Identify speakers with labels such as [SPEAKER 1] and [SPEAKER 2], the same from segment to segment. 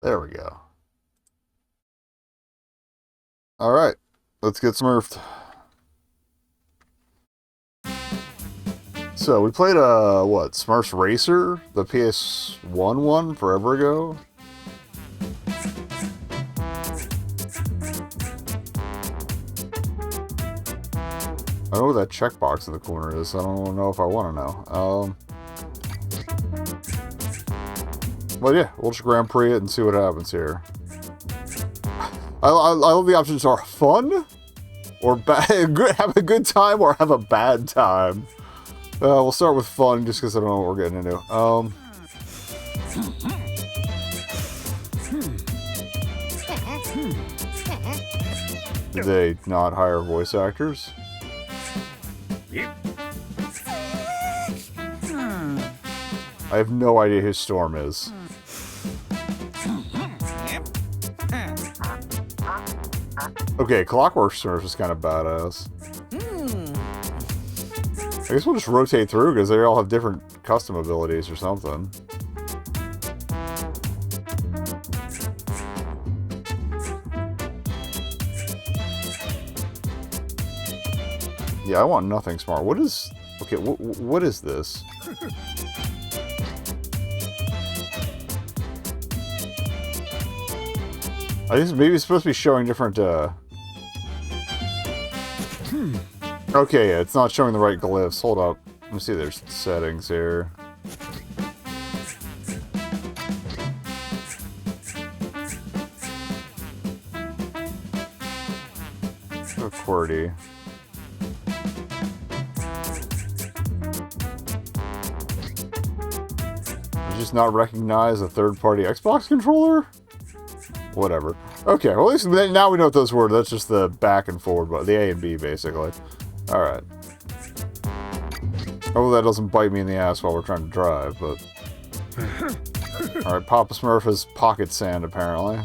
[SPEAKER 1] There we go. Alright, let's get smurfed. So, we played, what, Smurfs Racer? The PS1 one forever ago? I know what that checkbox in the corner is. I don't know if I want to know. But yeah, we'll just Grand Prix it and see what happens here. I love the options are fun, or bad, have a good time, or have a bad time. We'll start with fun, just because I don't know what we're getting into. Did they not hire voice actors? I have no idea who Storm is. Okay, Clockwork Smurf is kind of badass. I guess we'll just rotate through because they all have different custom abilities or something. Yeah, I want nothing smart. What is... Okay, what is this? I guess maybe it's supposed to be showing different, Okay, yeah, it's not showing the right glyphs. Hold up. Let me see there's settings here. So QWERTY. Just not recognize a third-party Xbox controller? Whatever. Okay, well at least now we know what those were. That's just the back and forward, but the A and B, basically. Alright. Oh, that doesn't bite me in the ass while we're trying to drive, but... Alright, Papa Smurf has pocket sand, apparently.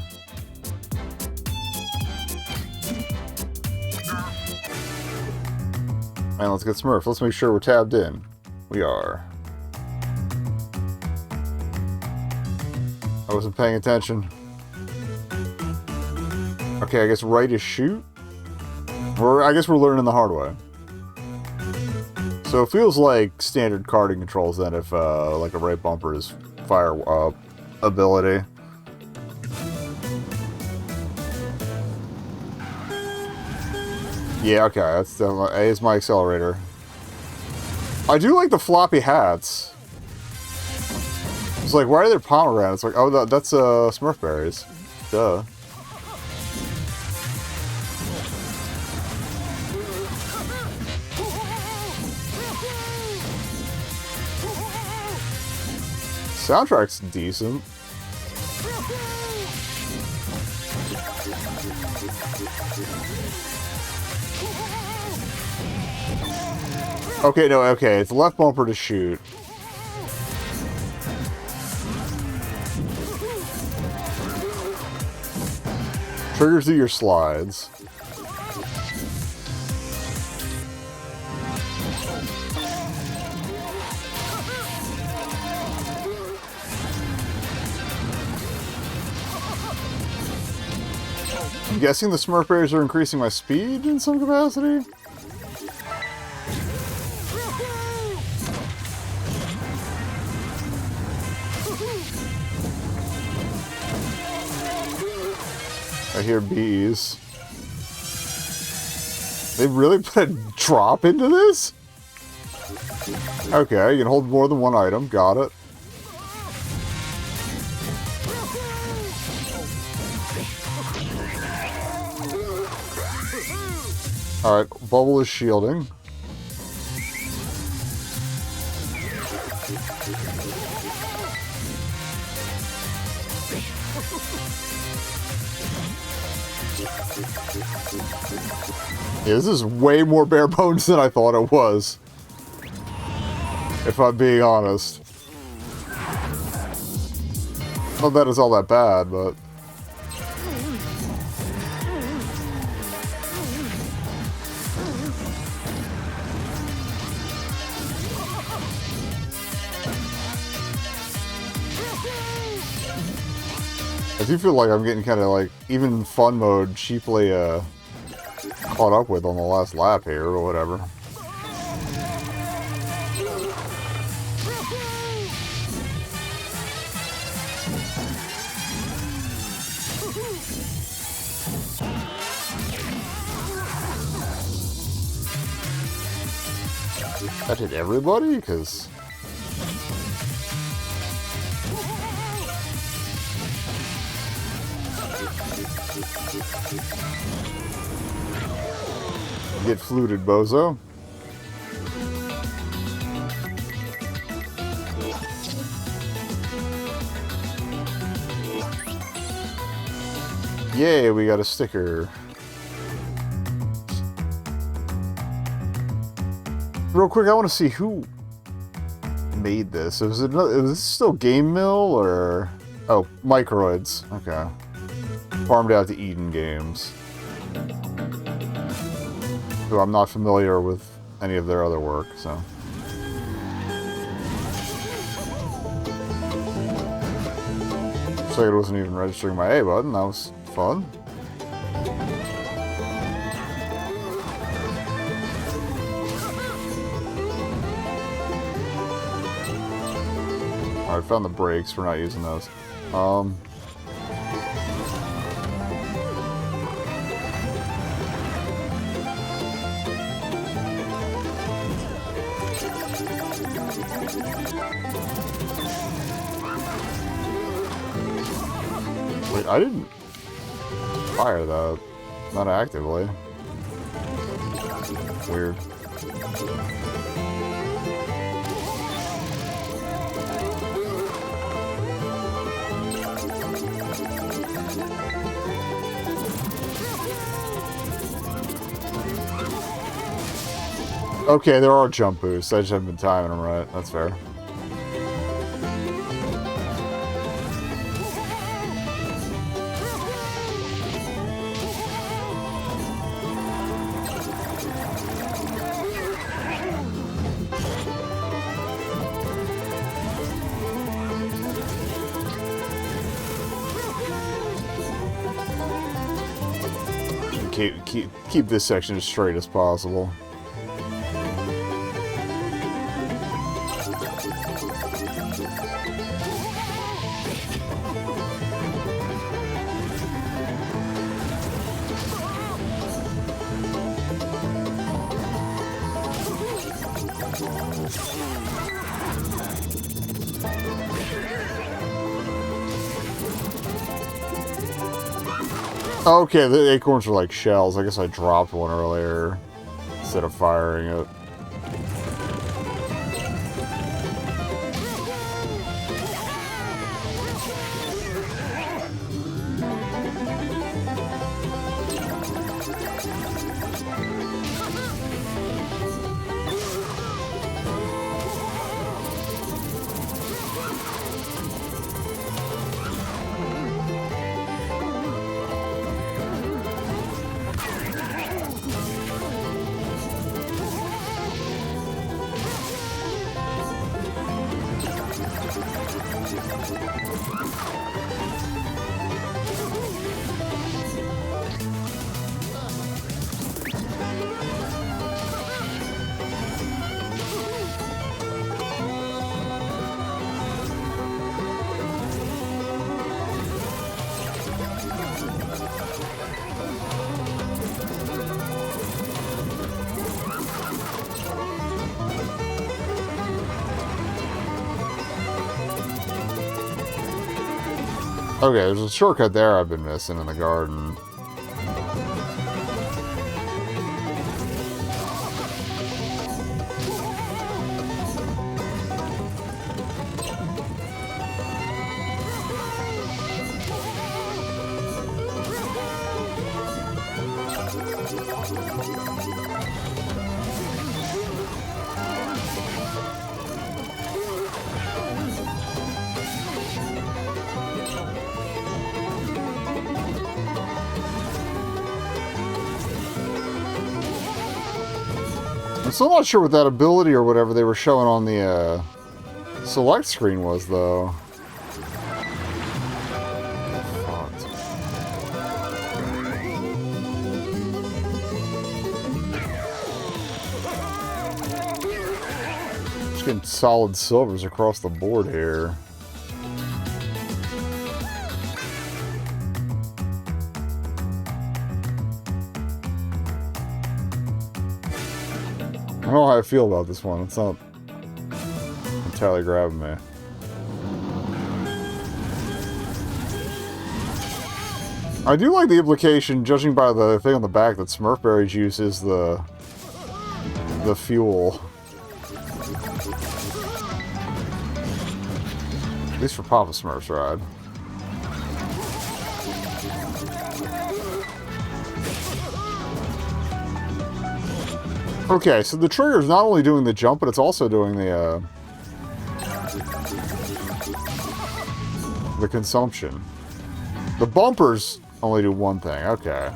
[SPEAKER 1] And let's get Smurf. Let's make sure we're tabbed in. We are. I wasn't paying attention. Okay, I guess right is shoot? I guess we're learning the hard way. So it feels like standard karting controls then if, like a right bumper is fire ability. Yeah, okay, that's definitely... A is my accelerator. I do like the floppy hats. It's like, why are there pomegranates? Like, oh, that's, Smurf berries. Duh. Soundtrack's decent. Okay, no, okay, it's left bumper to shoot. Triggers do your slides. I'm guessing the Smurf berries are increasing my speed in some capacity? I hear bees. They really put a drop into this? Okay, you can hold more than one item. Got it. Alright, bubble is shielding. Yeah, this is way more bare bones than I thought it was. If I'm being honest. Not that it's all that bad, but... I do feel like I'm getting kind of like, even fun mode, cheaply caught up with on the last lap here, or whatever. That hit everybody? Because... Get fluted, bozo. Yay, we got a sticker. Real quick, I want to see who made this. Was this still Game Mill or... Oh, Microids. Okay. Farmed out to Eden Games. Who I'm not familiar with any of their other work, so... Looks like it wasn't even registering my A button. That was fun. I found the brakes. We're not using those. Wait, I didn't fire that. Not actively. Weird. Okay, there are jump boosts. I just haven't been timing them right. That's fair. Keep this section as straight as possible. Okay, the acorns are like shells. I guess I dropped one earlier instead of firing it. Okay, there's a shortcut there I've been missing in the garden. I'm still not sure what that ability or whatever they were showing on the select screen was, though. Getting solid silvers across the board here. I don't know how I feel about this one. It's not entirely grabbing me. I do like the implication, judging by the thing on the back, that Smurfberry juice is the fuel. At least for Papa Smurf's ride. Okay, so the trigger is not only doing the jump, but it's also doing the consumption. The bumpers only do one thing. Okay.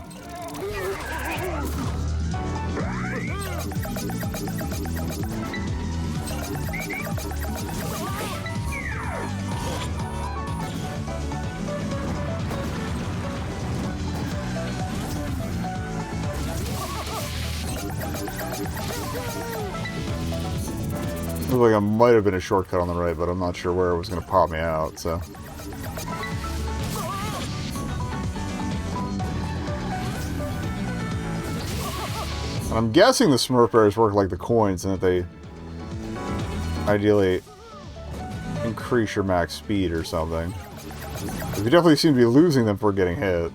[SPEAKER 1] Looks like I might have been a shortcut on the right, but I'm not sure where it was going to pop me out, so... And I'm guessing the Smurfberries work like the coins, and that they ideally increase your max speed or something. You definitely seem to be losing them for getting hit.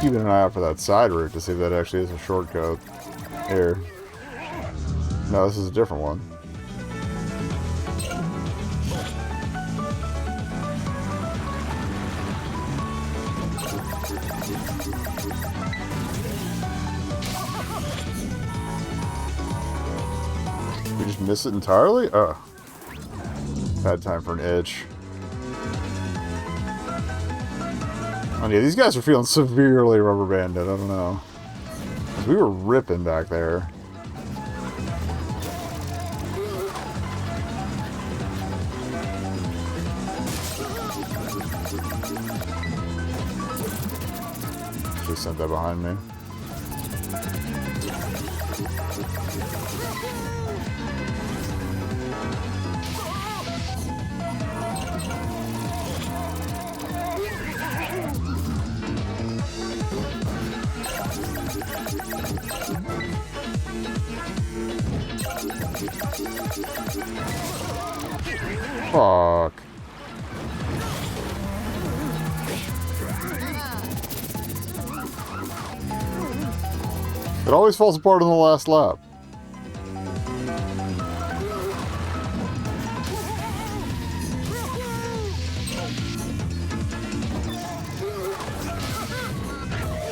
[SPEAKER 1] Keeping an eye out for that side route to see if that actually is a shortcut. Here. No, this is a different one. We just miss it entirely? Oh. Bad time for an itch. Oh yeah, these guys are feeling severely rubber banded, I don't know. We were ripping back there. Just sent that behind me. Fuck. It always falls apart on the last lap.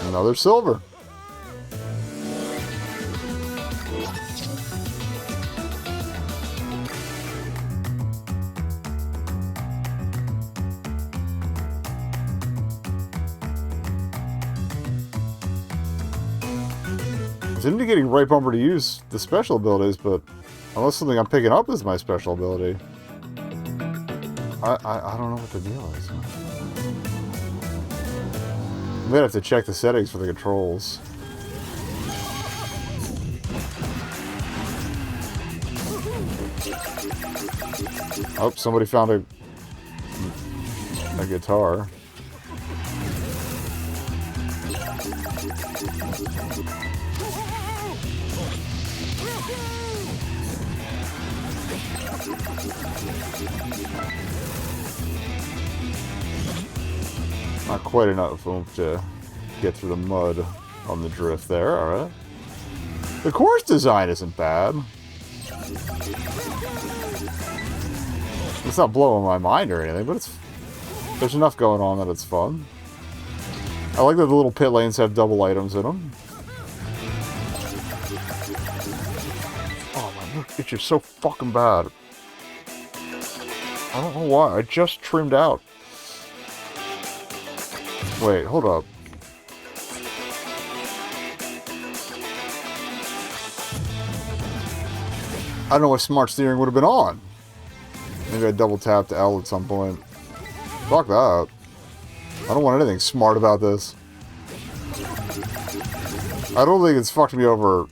[SPEAKER 1] Another silver. It's indicating right bumper to use the special abilities, but unless something I'm picking up is my special ability, I don't know what the deal is. I'm gonna have to check the settings for the controls. Oh, somebody found a guitar. Not quite enough oomph to get through the mud on the drift there, alright. The course design isn't bad. It's not blowing my mind or anything, but there's enough going on that it's fun. I like that the little pit lanes have double items in them. Oh my, look. itches so fucking bad. I don't know why. I just trimmed out. Wait, hold up. I don't know what smart steering would have been on. Maybe I double tapped L at some point. Fuck that. I don't want anything smart about this. I don't think it's fucked me over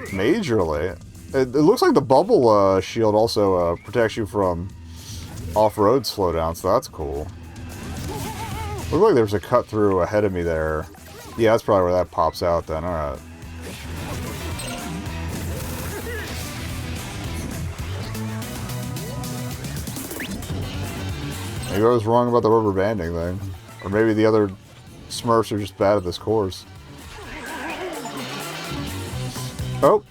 [SPEAKER 1] majorly. It looks like the bubble shield also protects you from off-road slowdown, so that's cool. Looks like there's a cut through ahead of me there. Yeah, that's probably where that pops out then. Alright. Maybe I was wrong about the rubber banding thing. Or maybe the other Smurfs are just bad at this course. Oh.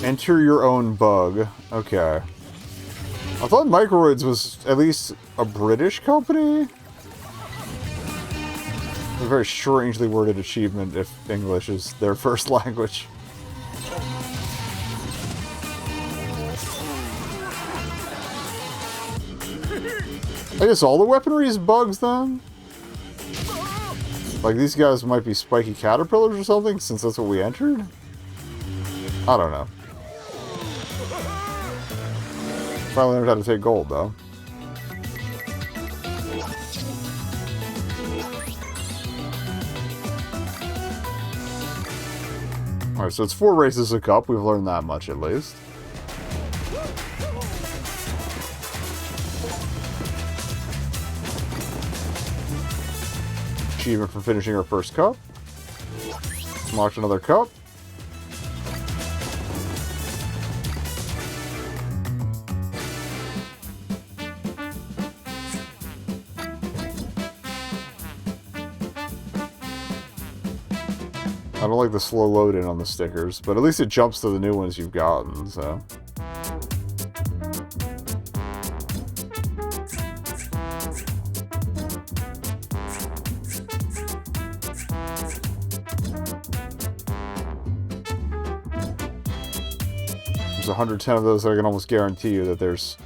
[SPEAKER 1] Enter your own bug. Okay. I thought Microids was at least a British company? A very strangely worded achievement if English is their first language. I guess all the weaponry is bugs then? Like these guys might be spiky caterpillars or something since that's what we entered? I don't know. Finally learned how to take gold though. Alright, so it's 4 races a cup. We've learned that much at least. Achievement for finishing our first cup. Unlocked another cup. I don't like the slow load-in on the stickers, but at least it jumps to the new ones you've gotten, so... There's 110 of those that I can almost guarantee you that there's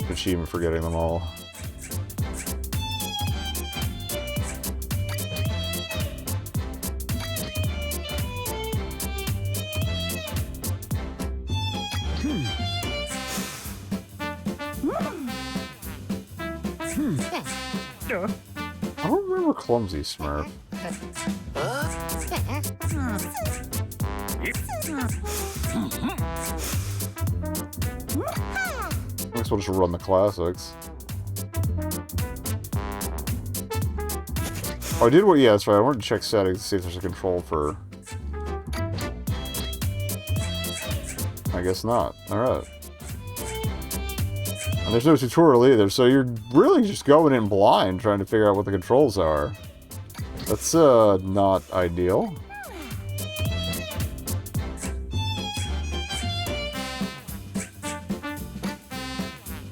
[SPEAKER 1] an achievement for getting them all. I don't remember Clumsy Smurf. I guess we'll just run the classics. Oh, I did what? Yeah, that's right. I wanted to check settings to see if there's a control for... I guess not. Alright. And there's no tutorial either, so you're really just going in blind trying to figure out what the controls are. That's, not ideal.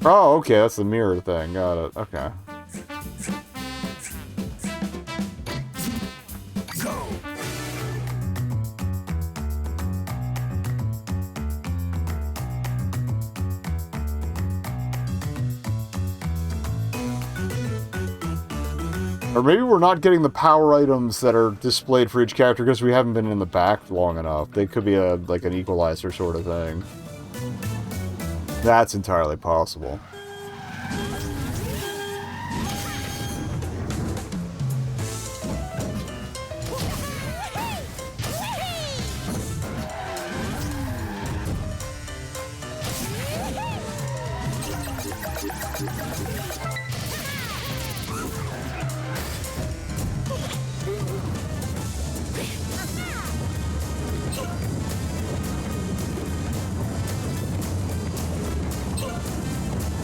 [SPEAKER 1] Oh, okay, that's the mirror thing. Got it. Okay. Or maybe we're not getting the power items that are displayed for each character because we haven't been in the back long enough. They could be a like an equalizer sort of thing. That's entirely possible.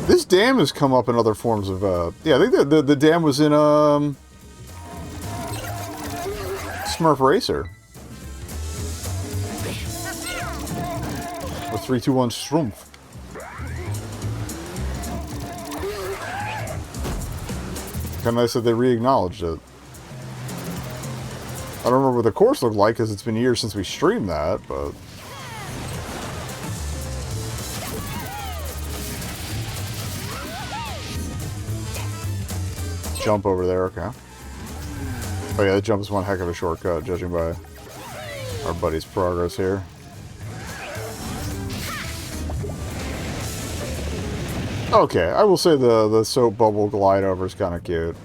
[SPEAKER 1] This dam has come up in other forms of, yeah, I think the dam was in, Smurf Racer. Or 3, 2, 1, Schrumpf. Kinda nice that they re-acknowledged it. I don't remember what the course looked like, because it's been years since we streamed that, but... jump over there, okay. Oh yeah, that jump is one heck of a shortcut, judging by our buddy's progress here. Okay, I will say the soap bubble glide over is kind of cute.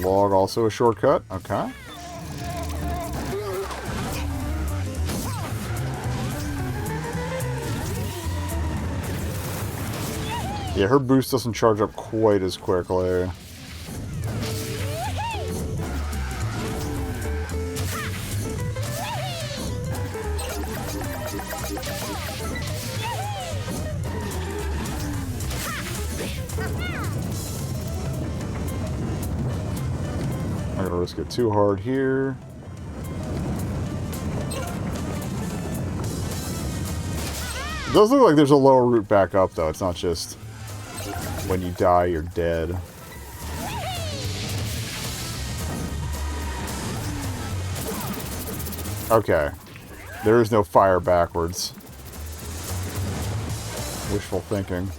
[SPEAKER 1] Log also a shortcut, okay. Yeah, her boost doesn't charge up quite as quickly. I'm gonna risk it too hard here. It does look like there's a lower route back up, though. It's not just when you die, you're dead. Okay. There is no fire backwards. Wishful thinking.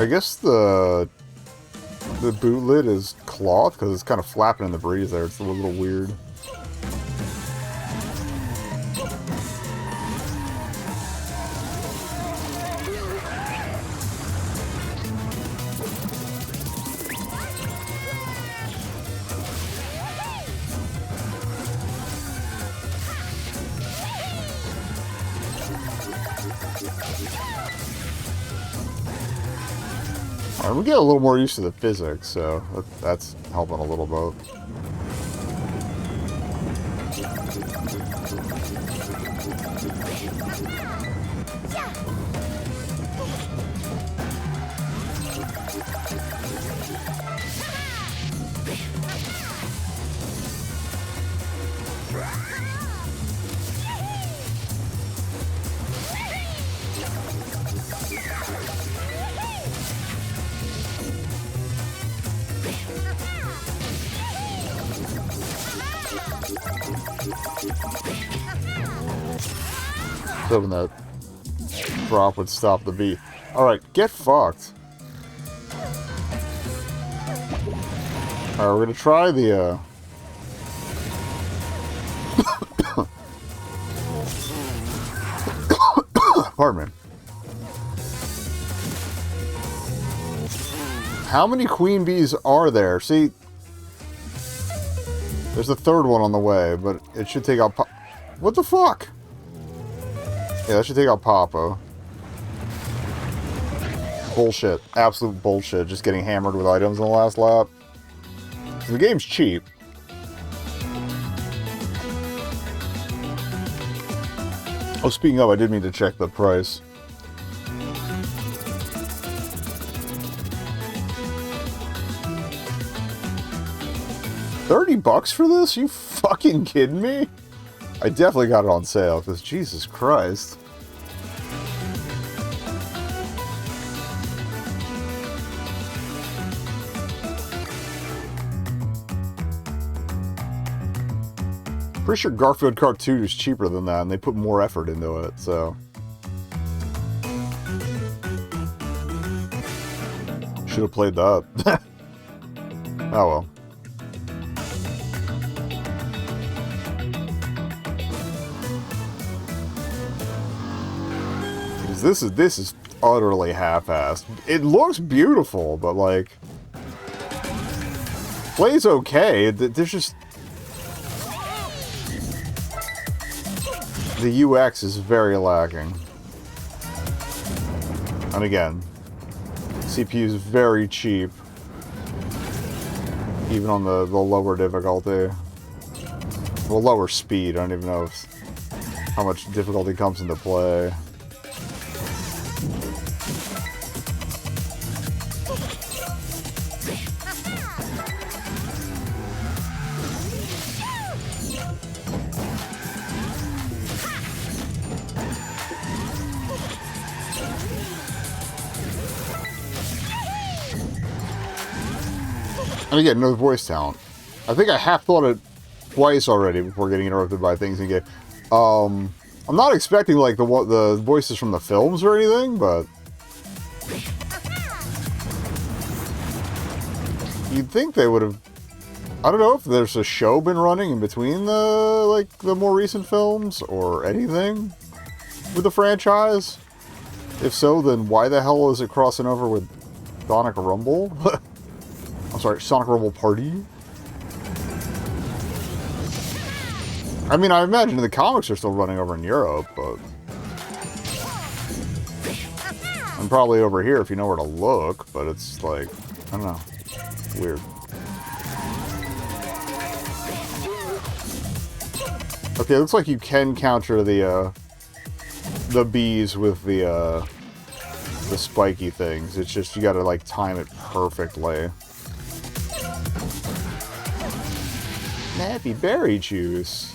[SPEAKER 1] I guess the boot lid is cloth because it's kind of flapping in the breeze there. It's a little weird. We get a little more used to the physics, so that's helping a little bit. Hoping that drop would stop the beat. Alright, get fucked. Alright, we're gonna try the, pardon me. How many queen bees are there? See, there's a third one on the way, but it should take out what the fuck? Yeah, that should take out Papa. Bullshit. Absolute bullshit. Just getting hammered with items in the last lap. The game's cheap. Oh, speaking of, I did mean to check the price. $30 for this? You fucking kidding me? I definitely got it on sale, because Jesus Christ. Pretty sure Garfield Kart 2 is cheaper than that, and they put more effort into it, so... Should have played that. Oh well. This is utterly half-assed. It looks beautiful, but like, plays okay. There's just the UX is very lacking. And again, CPU is very cheap, even on the lower difficulty. Well, lower speed. I don't even know how much difficulty comes into play. And again, no voice talent. I think I half thought it twice already before getting interrupted by things again. I'm not expecting like the voices from the films or anything, but you'd think they would have. I don't know if there's a show been running in between the more recent films or anything with the franchise. If so, then why the hell is it crossing over with Sonic Rumble? I'm sorry, Sonic Rumble Party? I mean, I imagine the comics are still running over in Europe, but... And probably over here if you know where to look, but it's like, I don't know. Weird. Okay, it looks like you can counter the bees with the spiky things. It's just you gotta like time it perfectly. Happy berry juice.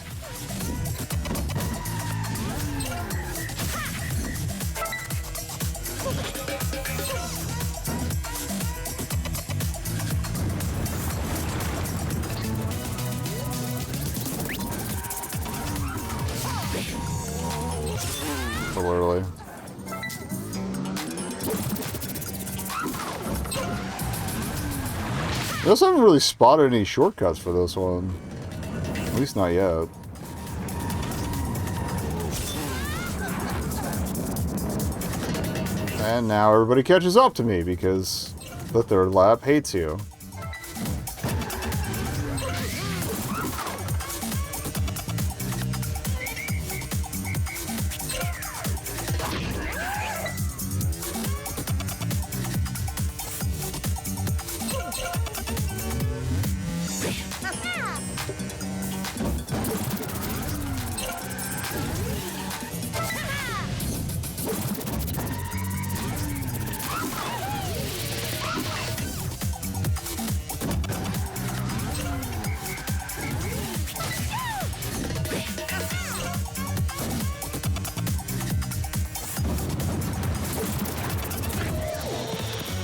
[SPEAKER 1] Literally. I also haven't really spotted any shortcuts for this one. At least not yet. And now everybody catches up to me because the third lap hates you.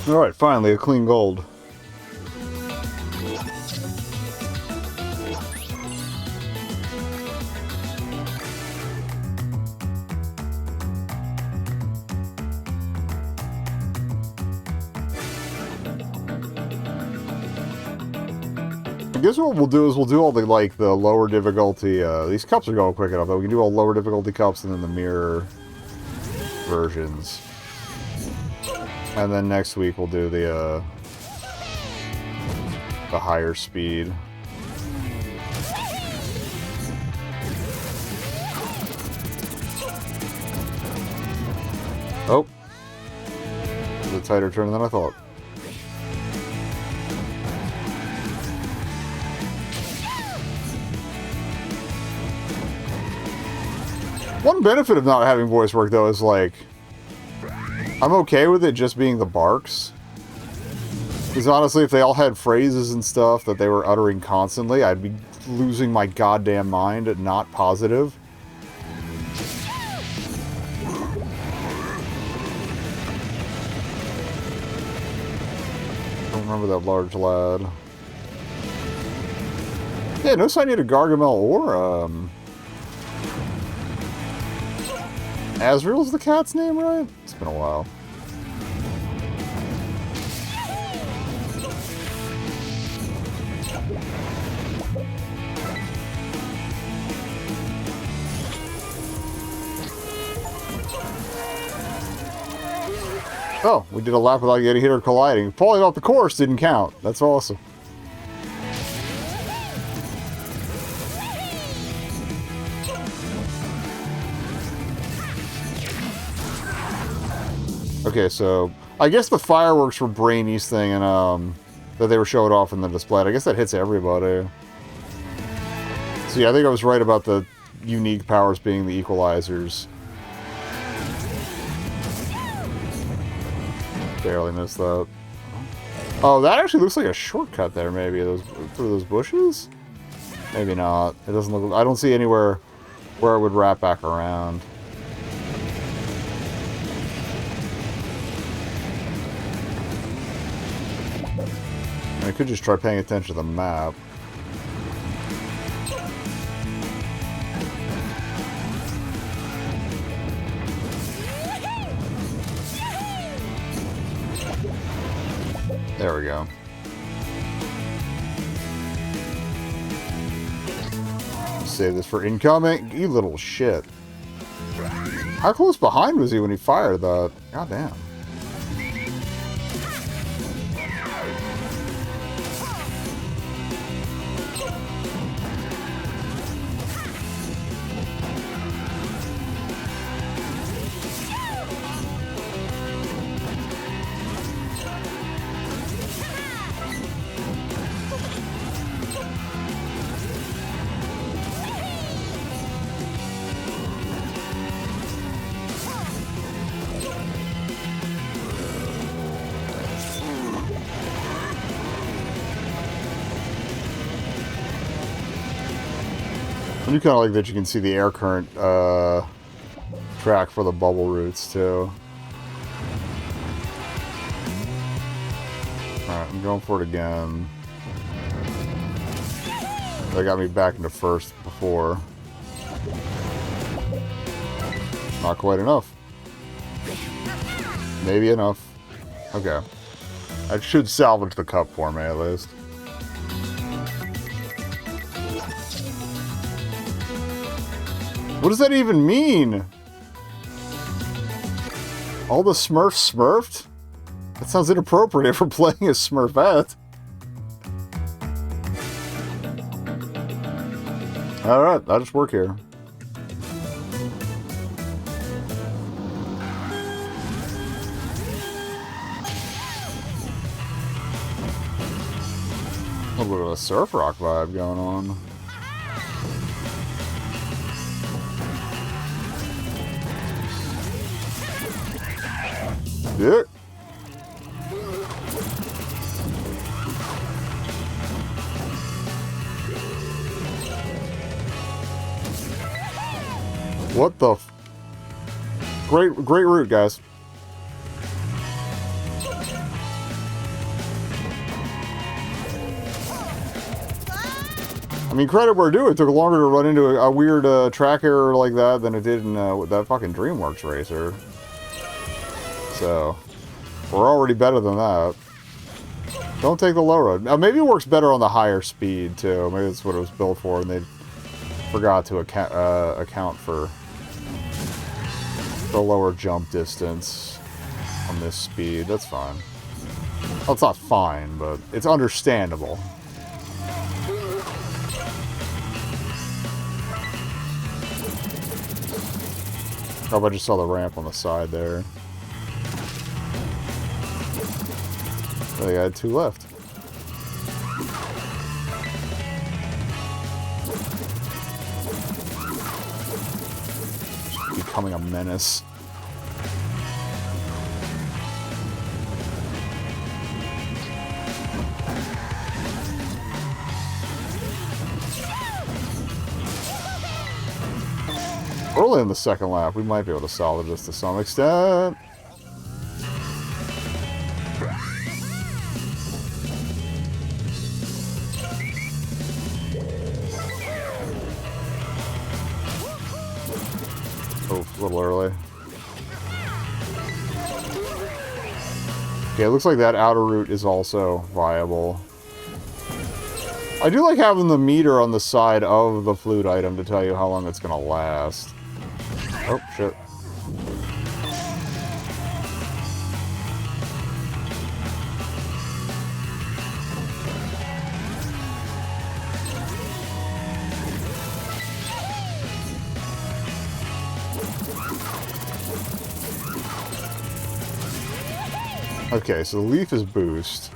[SPEAKER 1] Alright, finally, a clean gold. I guess what we'll do is we'll do all the, like, the lower difficulty, these cups are going quick enough, though. We can do all lower difficulty cups and then the mirror versions. And then next week we'll do the higher speed. Oh. It was a tighter turn than I thought. One benefit of not having voice work, though, is like, I'm okay with it just being the barks. Because honestly, if they all had phrases and stuff that they were uttering constantly, I'd be losing my goddamn mind and not positive. I don't remember that large lad. Yeah, notice I need a Gargamel or, Azrael's the cat's name, right? It's been a while. Oh, we did a lap without getting hit or colliding. Falling off the course didn't count. That's awesome. Okay, so I guess the fireworks were Brainy's thing, and that they were showing off in the display. I guess that hits everybody. So yeah, I think I was right about the unique powers being the equalizers. Barely missed that. Oh, that actually looks like a shortcut there. Maybe through those bushes. Maybe not. It doesn't look. I don't see anywhere where it would wrap back around. I could just try paying attention to the map. There we go. Save this for incoming. You little shit. How close behind was he when he fired that? God damn. I do kind of like that you can see the air current track for the bubble roots too. Alright, I'm going for it again. That got me back into first before. Not quite enough. Maybe enough. Okay. That should salvage the cup for me at least. What does that even mean? All the Smurfs smurfed? That sounds inappropriate for playing as Smurfette. Alright, I'll just work here. A little bit of a surf rock vibe going on. Yeah. What the f... Great route, guys. I mean, credit where due. It took longer to run into a weird track error like that than it did in that fucking DreamWorks racer. So, we're already better than that. Don't take the low road. Now, maybe it works better on the higher speed, too. Maybe that's what it was built for, and they forgot to account for the lower jump distance on this speed. That's fine. Well, it's not fine, but it's understandable. Oh, I just saw the ramp on the side there. I think I had 2 left. Becoming a menace. Early in the second lap, we might be able to salvage this to some extent. Oh, a little early. Okay, it looks like that outer route is also viable. I do like having the meter on the side of the flute item to tell you how long it's going to last. Oh, shit. Okay, so the leaf is boost.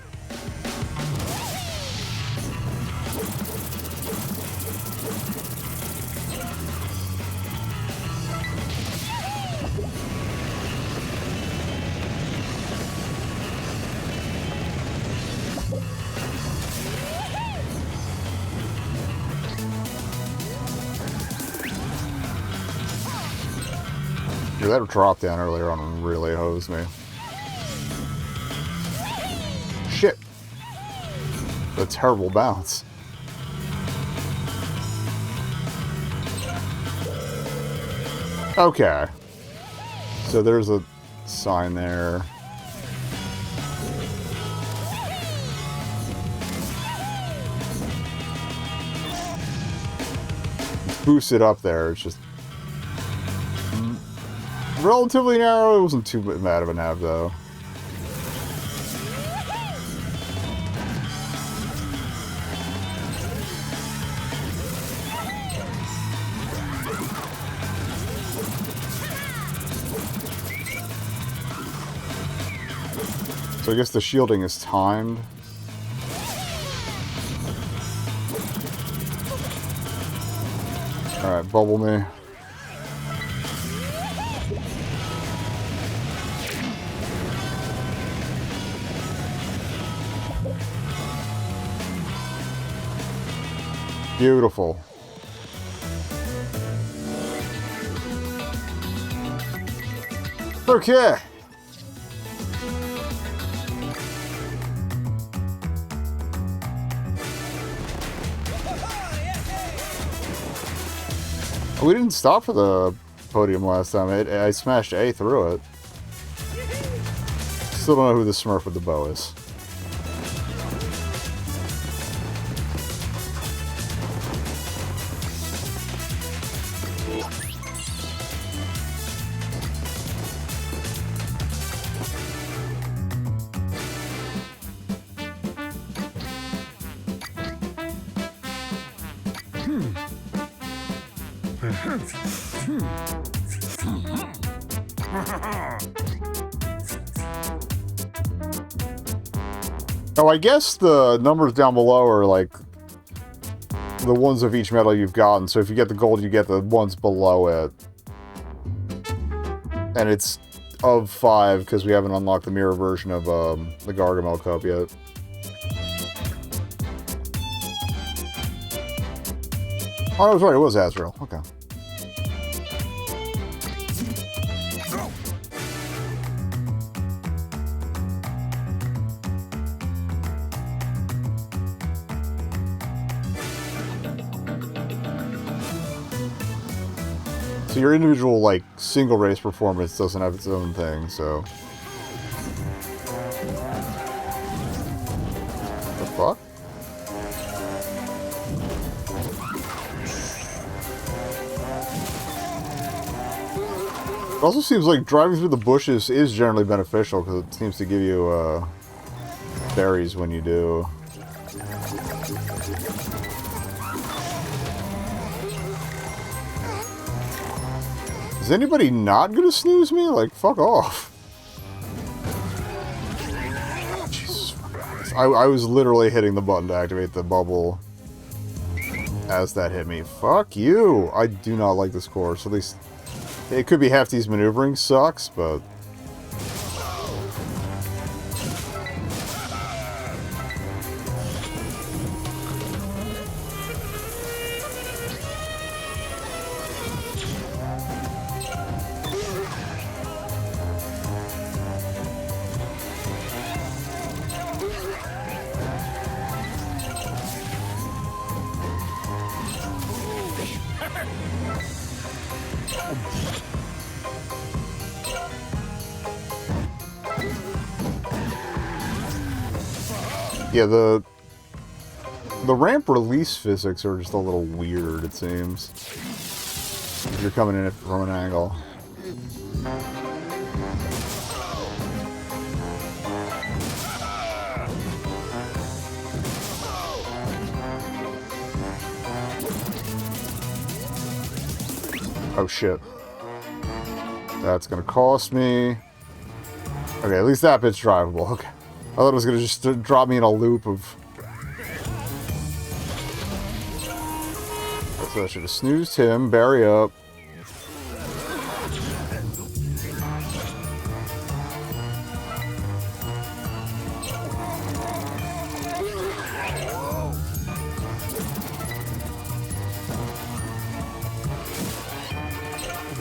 [SPEAKER 1] Yeah, that drop down earlier on really hosed me. Shit. A terrible bounce. Okay. So there's a sign there. Boost it up there. It's just relatively narrow. It wasn't too bad of a nav, though. So I guess the shielding is timed. Alright, bubble me. Beautiful. Okay. We didn't stop for the podium last time. I smashed A through it. Still don't know who the Smurf with the bow is. Oh, I guess the numbers down below are like the ones of each medal you've gotten. So if you get the gold, you get the ones below it. And it's of 5 because we haven't unlocked the mirror version of the Gargamel Cup yet. Oh, I was right. It was Azrael. Okay. So your individual, like, single race performance doesn't have its own thing, so... The fuck? It also seems like driving through the bushes is generally beneficial, because it seems to give you, berries when you do. Is anybody not gonna snooze me? Like, fuck off. Jesus Christ. I was literally hitting the button to activate the bubble as that hit me. Fuck you. I do not like this course. At least, it could be Hefty's maneuvering sucks, but... Yeah, the ramp release physics are just a little weird, it seems. If you're coming in from an angle. Oh shit. That's gonna cost me. Okay, at least that bit's drivable. Okay. I thought it was going to just drop me in a loop of... So I should have snoozed him, bury up.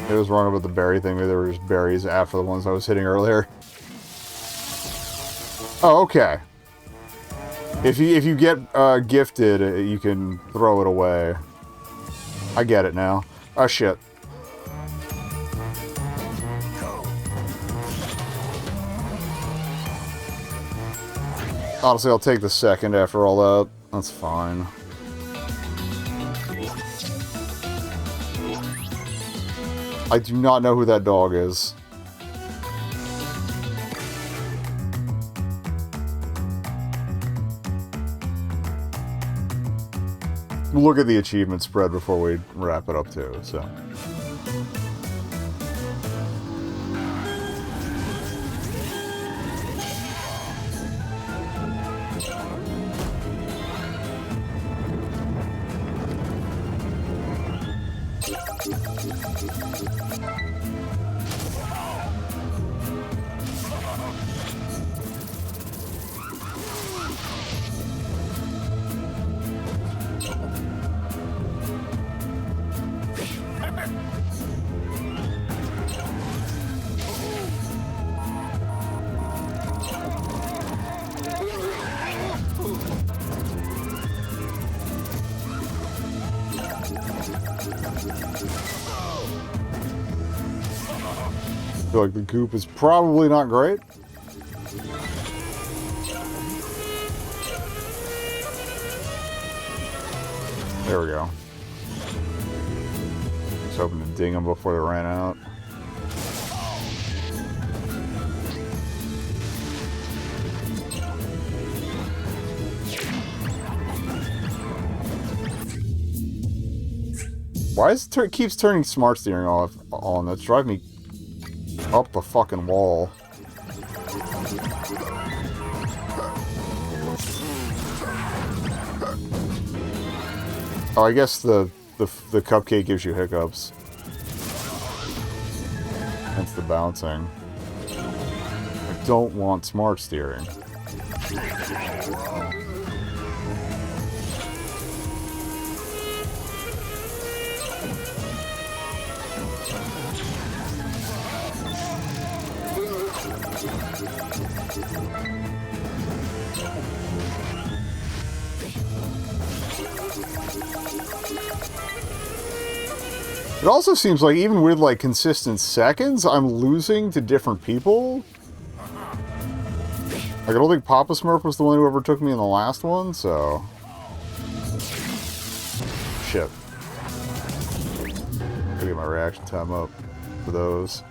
[SPEAKER 1] It was wrong about the berry thing. Maybe there were just berries after the ones I was hitting earlier. Oh, okay. If you get gifted, you can throw it away. I get it now. Oh shit. Honestly, I'll take the second after all that. That's fine. I do not know who that dog is. We'll look at the achievement spread before we wrap it up too, so. I feel like the goop is probably not great. There we go. Just hoping to ding them before they ran out. Why is it keeps turning smart steering off on? That's driving me up the fucking wall. Oh, I guess the cupcake gives you hiccups. Hence the bouncing. I don't want smart steering. It also seems like even with like consistent seconds, I'm losing to different people. Like, I don't think Papa Smurf was the one who overtook me in the last one, so... Shit. Gotta get my reaction time up for those.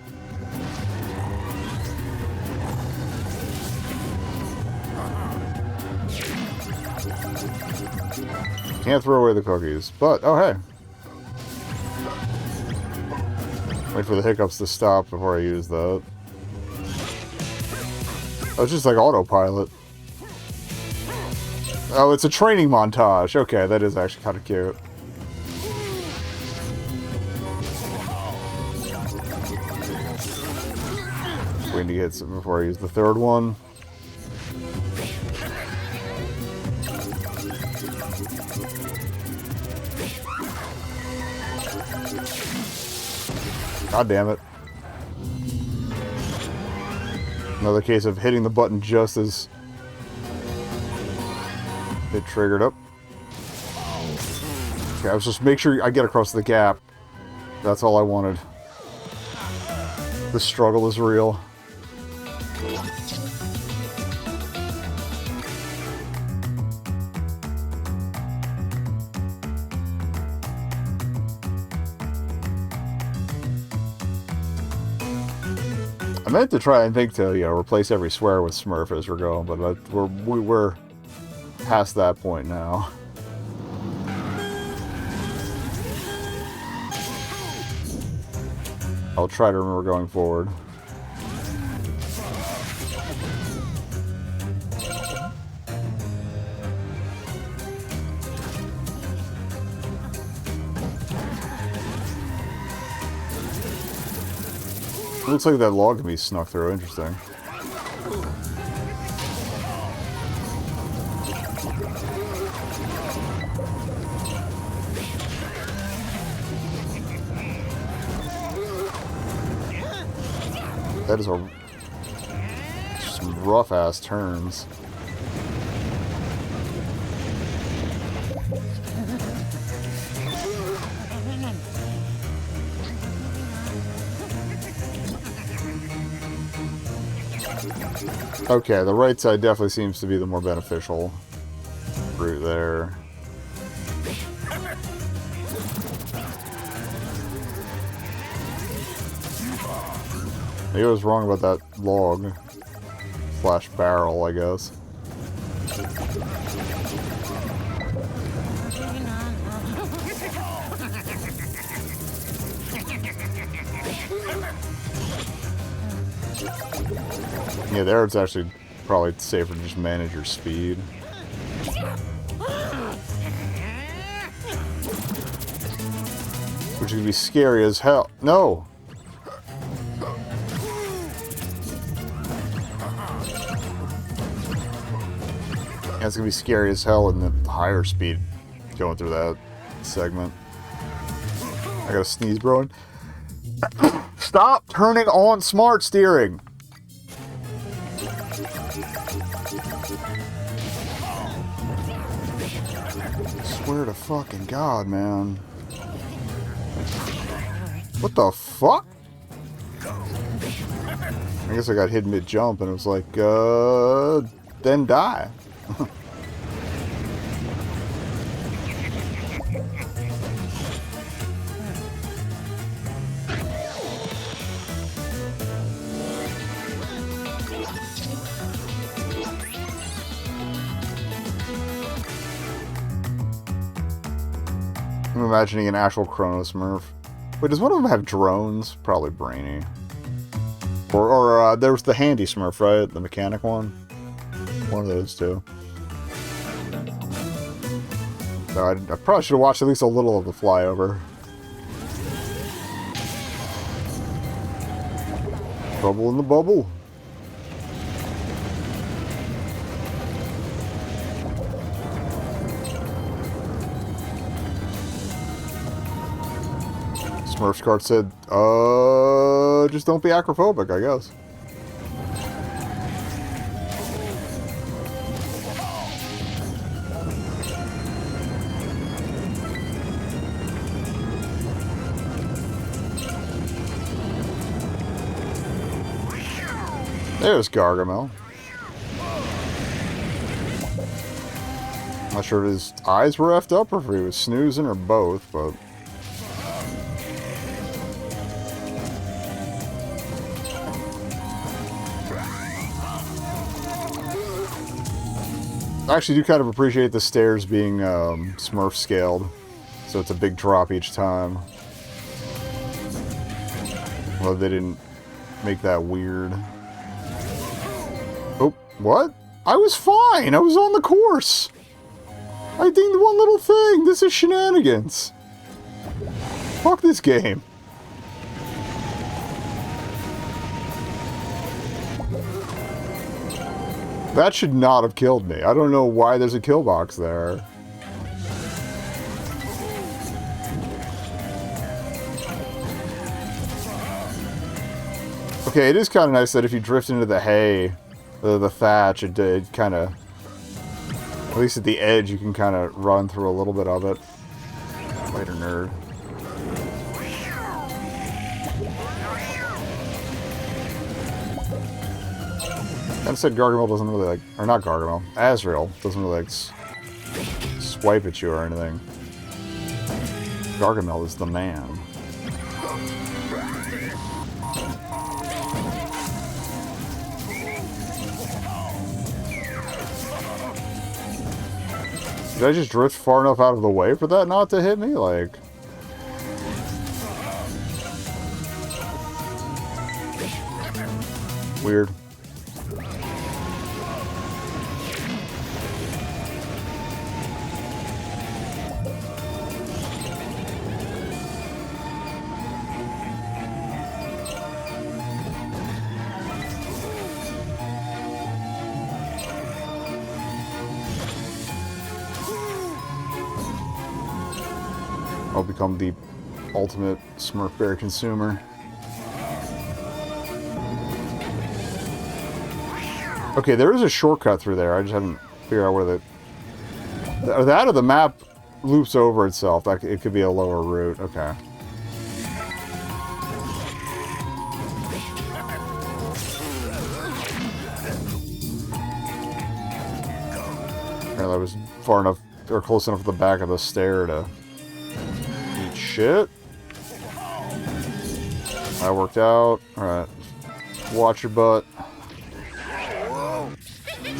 [SPEAKER 1] Can't throw away the cookies, but, oh hey. Wait for the hiccups to stop before I use that. Oh, it's just like autopilot. Oh, it's a training montage. Okay, that is actually kind of cute. Waiting to get some before I use the third one. God damn it. Another case of hitting the button just as it triggered up. Okay, I was just make sure I get across the gap. That's all I wanted. The struggle is real. I meant to try and think to, you know, replace every swear with Smurf as we're going, but we're past that point now. I'll try to remember going forward. Looks like that log can be snuck through. Interesting. That is some rough-ass turns. Okay, the right side definitely seems to be the more beneficial route there. Maybe I was wrong about that log. Slash barrel, I guess. Yeah, there it's actually probably safer to just manage your speed. Which can be scary as hell. No! Yeah, it's gonna be scary as hell in the higher speed going through that segment. I got a sneeze, bro. Stop turning on smart steering! Swear to fucking God, man. What the fuck? I guess I got hit mid-jump and it was like, then die. I'm imagining an actual Chrono Smurf. Wait, does one of them have drones? Probably Brainy. Or there was the handy Smurf, right? The mechanic one? One of those two. So I probably should have watched at least a little of the flyover. Trouble in the bubble. Smurfs Kart said, just don't be acrophobic, I guess. There's Gargamel. Not sure if his eyes were effed up or if he was snoozing or both, but... I actually do kind of appreciate the stairs being Smurf scaled, so it's a big drop each time. Well, they didn't make that weird. Oh, what? I was fine! I was on the course! I dinged one little thing! This is shenanigans! Fuck this game! That should not have killed me. I don't know why there's a kill box there. Okay, it is kind of nice that if you drift into the hay, the thatch, it kind of... At least at the edge, you can kind of run through a little bit of it. Later, nerd. I said Gargamel doesn't really like... Or not Gargamel. Azrael doesn't really like swipe at you or anything. Gargamel is the man. Did I just drift far enough out of the way for that not to hit me? Like... Weird. I'll become the ultimate Smurfberry consumer. Okay, there is a shortcut through there. I just haven't figured out where that or the map loops over itself. It could be a lower route. Okay. Apparently I was far enough, or close enough to the back of the stair to eat shit. That worked out. Alright. Watch your butt.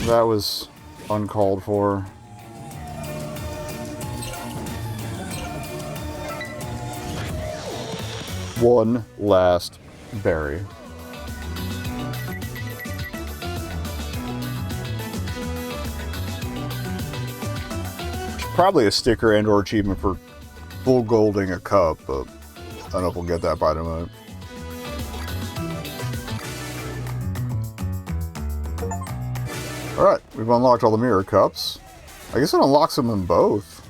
[SPEAKER 1] That was uncalled for. One last berry. Probably a sticker and or achievement for full golding a cup, but I don't know if we'll get that by tonight. Alright, we've unlocked all the mirror cups. I guess it unlocks them in both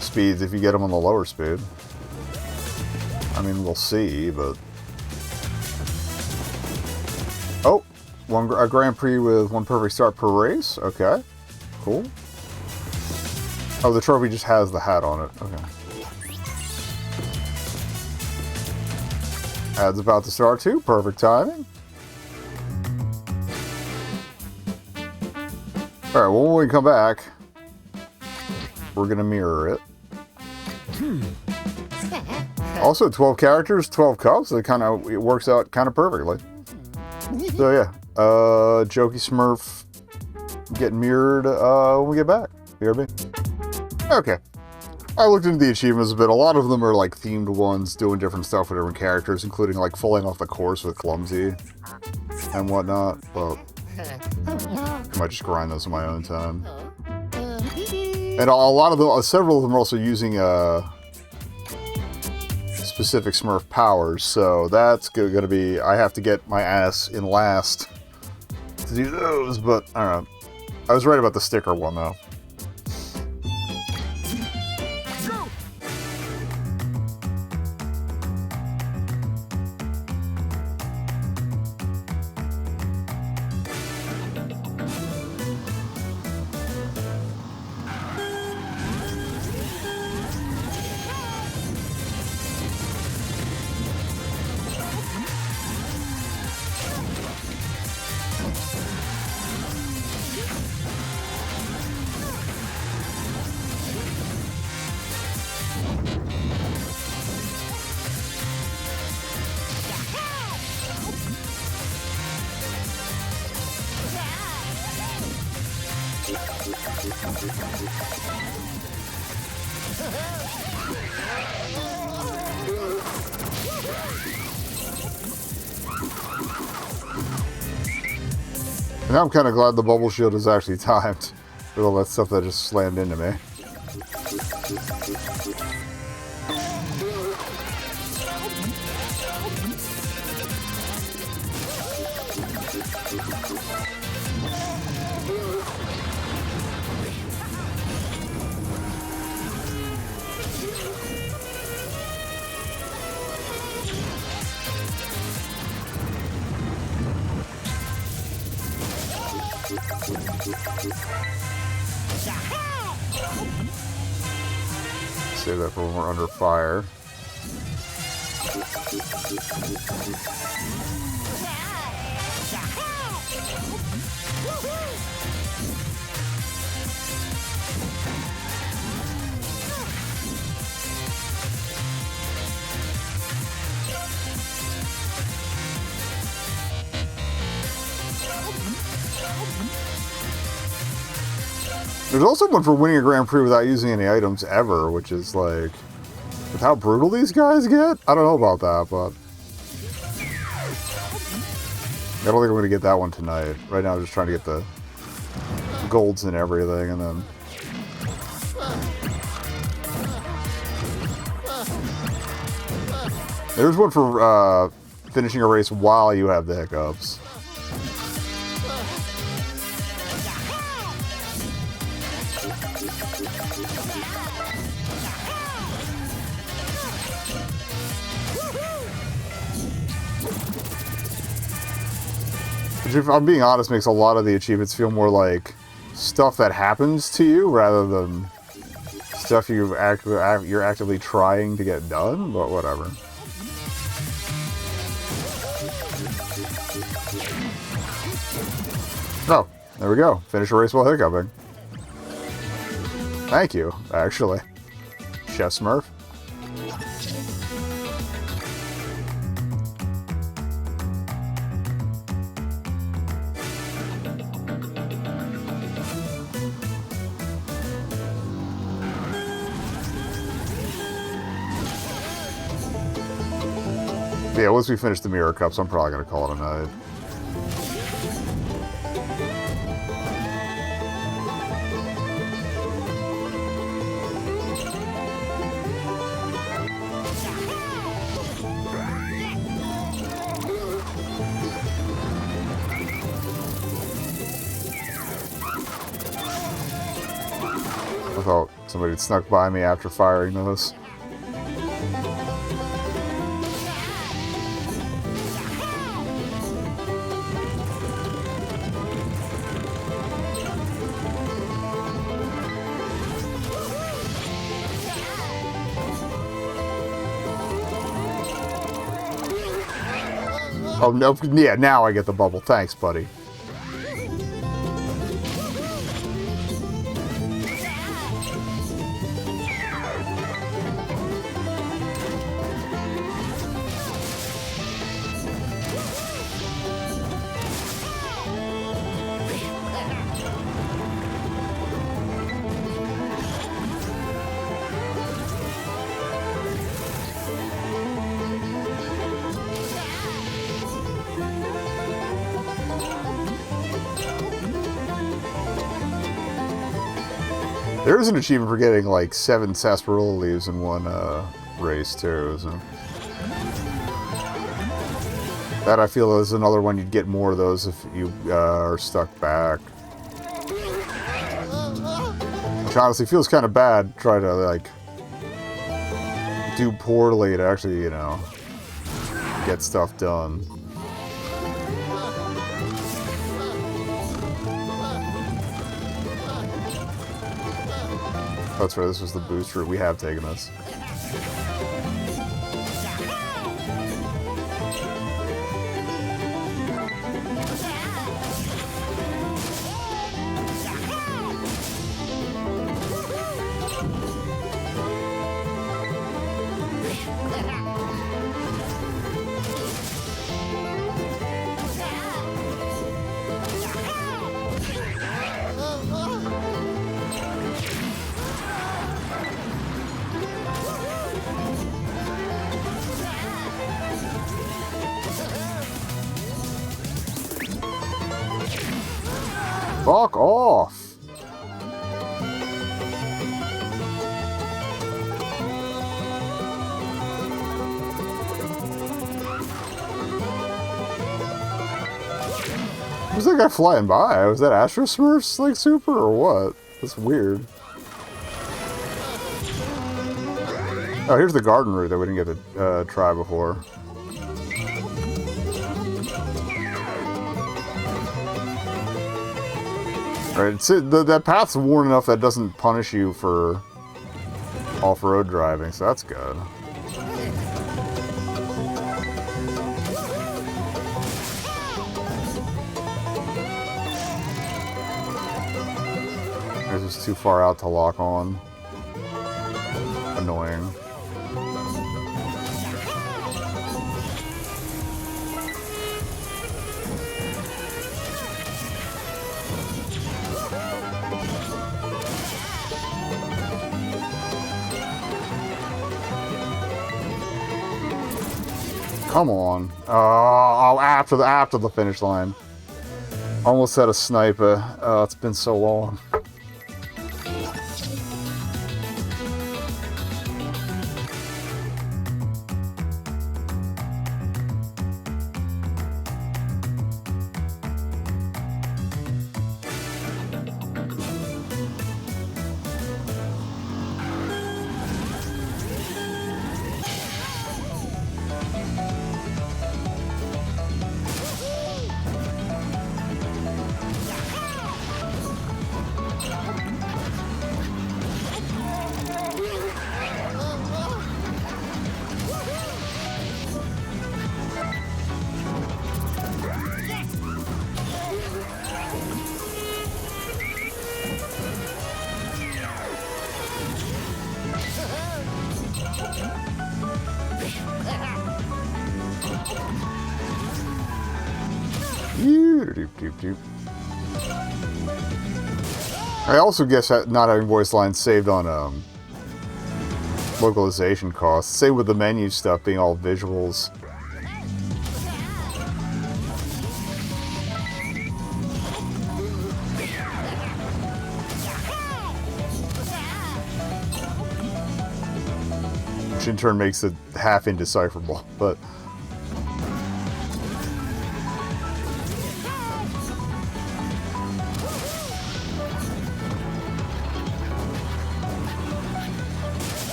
[SPEAKER 1] speeds if you get them on the lower speed. I mean, we'll see, but... Oh! A Grand Prix with 1 perfect start per race? Okay. Cool. Oh, the trophy just has the hat on it. Okay. Ad's about to start too. Perfect timing. Alright, well, when we come back, we're going to mirror it. Also, 12 characters, 12 cups. So it works out kind of perfectly. So yeah, Jokey Smurf getting mirrored when we get back. BRB. Okay. I looked into the achievements a bit. A lot of them are like themed ones, doing different stuff with different characters, including like falling off the course with Clumsy and whatnot. But I might just grind those in my own time. And a lot of them, several of them are also using specific Smurf powers, so that's going to be, I have to get my ass in last to do those, but I don't know. I was right about the sticker one, though. Now I'm kind of glad the bubble shield is actually timed with all that stuff that just slammed into me. Save that for when we're under fire. There's also one for winning a Grand Prix without using any items ever, which is like, with how brutal these guys get? I don't know about that, but I don't think I'm going to get that one tonight. Right now I'm just trying to get the golds and everything, and then there's one for finishing a race while you have the hiccups. Which, if I'm being honest, makes a lot of the achievements feel more like stuff that happens to you rather than stuff you're actively trying to get done, but whatever. Oh, there we go. Finish a race while hiccuping. Thank you, actually. Chef Smurf. Yeah, once we finish the mirror cups, I'm probably going to call it a night. I thought somebody had snuck by me after firing those. Oh, no. Yeah, now I get the bubble. Thanks, buddy. There is an achievement for getting like 7 sarsaparilla leaves in one race too, so. That I feel is another one you'd get more of those if you are stuck back. Which honestly feels kind of bad, try to like do poorly to actually, you know, get stuff done. That's right, this was the boost route. We have taken this. Fuck off! Who's that guy flying by? Was that Astro Smurfs, like, super, or what? That's weird. Oh, here's the garden route that we didn't get to try before. Right, that path's worn enough that it doesn't punish you for off-road driving, so that's good. This is too far out to lock on. Annoying. Come on. Oh, after the finish line. Almost had a sniper. Oh, it's been so long. I also guess that not having voice lines saved on localization costs. Same with the menu stuff being all visuals. Which in turn makes it half indecipherable, but...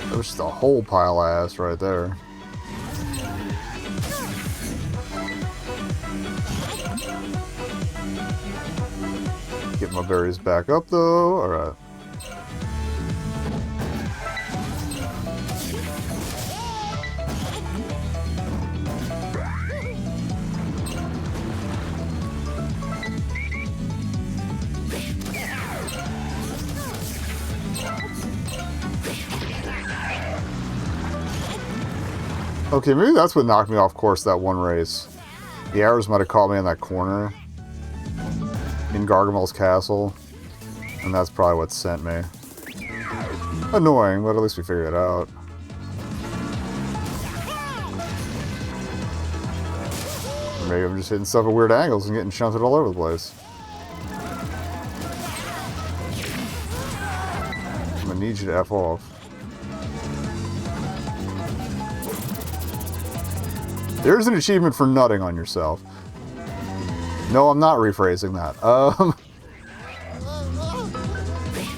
[SPEAKER 1] There's just a whole pile of ass right there. Get my berries back up though. Alright. Okay, maybe that's what knocked me off course that one race. The arrows might have caught me in that corner in Gargamel's castle, and that's probably what sent me. Annoying, but at least we figured it out. Or maybe I'm just hitting stuff at weird angles and getting shunted all over the place. I'm gonna need you to F off. There's an achievement for nutting on yourself. No, I'm not rephrasing that.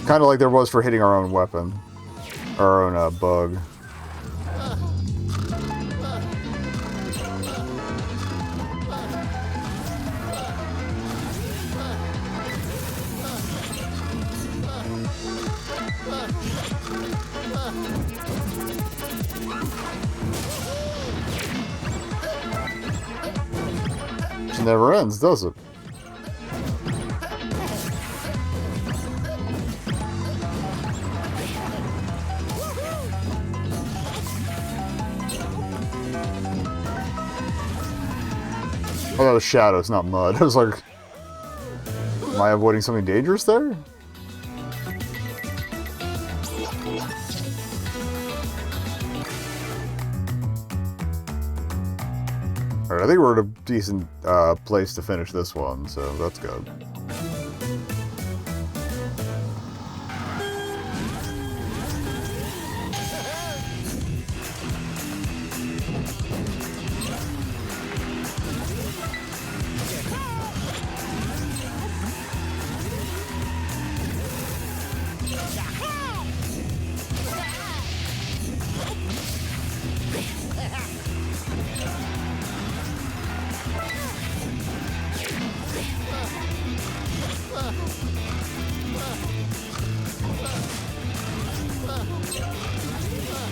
[SPEAKER 1] Kind of like there was for hitting our own weapon. Our own bug. Never ends, does it? Oh, that was shadows, not mud. I was like, am I avoiding something dangerous there? Alright, I think we're at a decent place to finish this one, so that's good.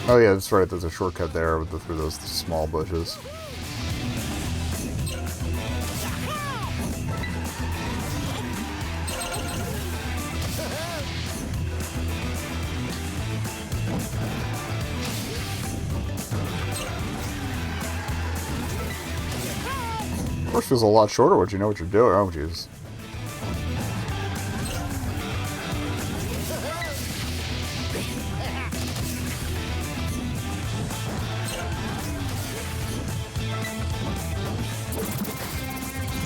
[SPEAKER 1] Oh yeah, that's right, there's a shortcut there through those small bushes. Course feels a lot shorter once you know what you're doing. Oh, jeez.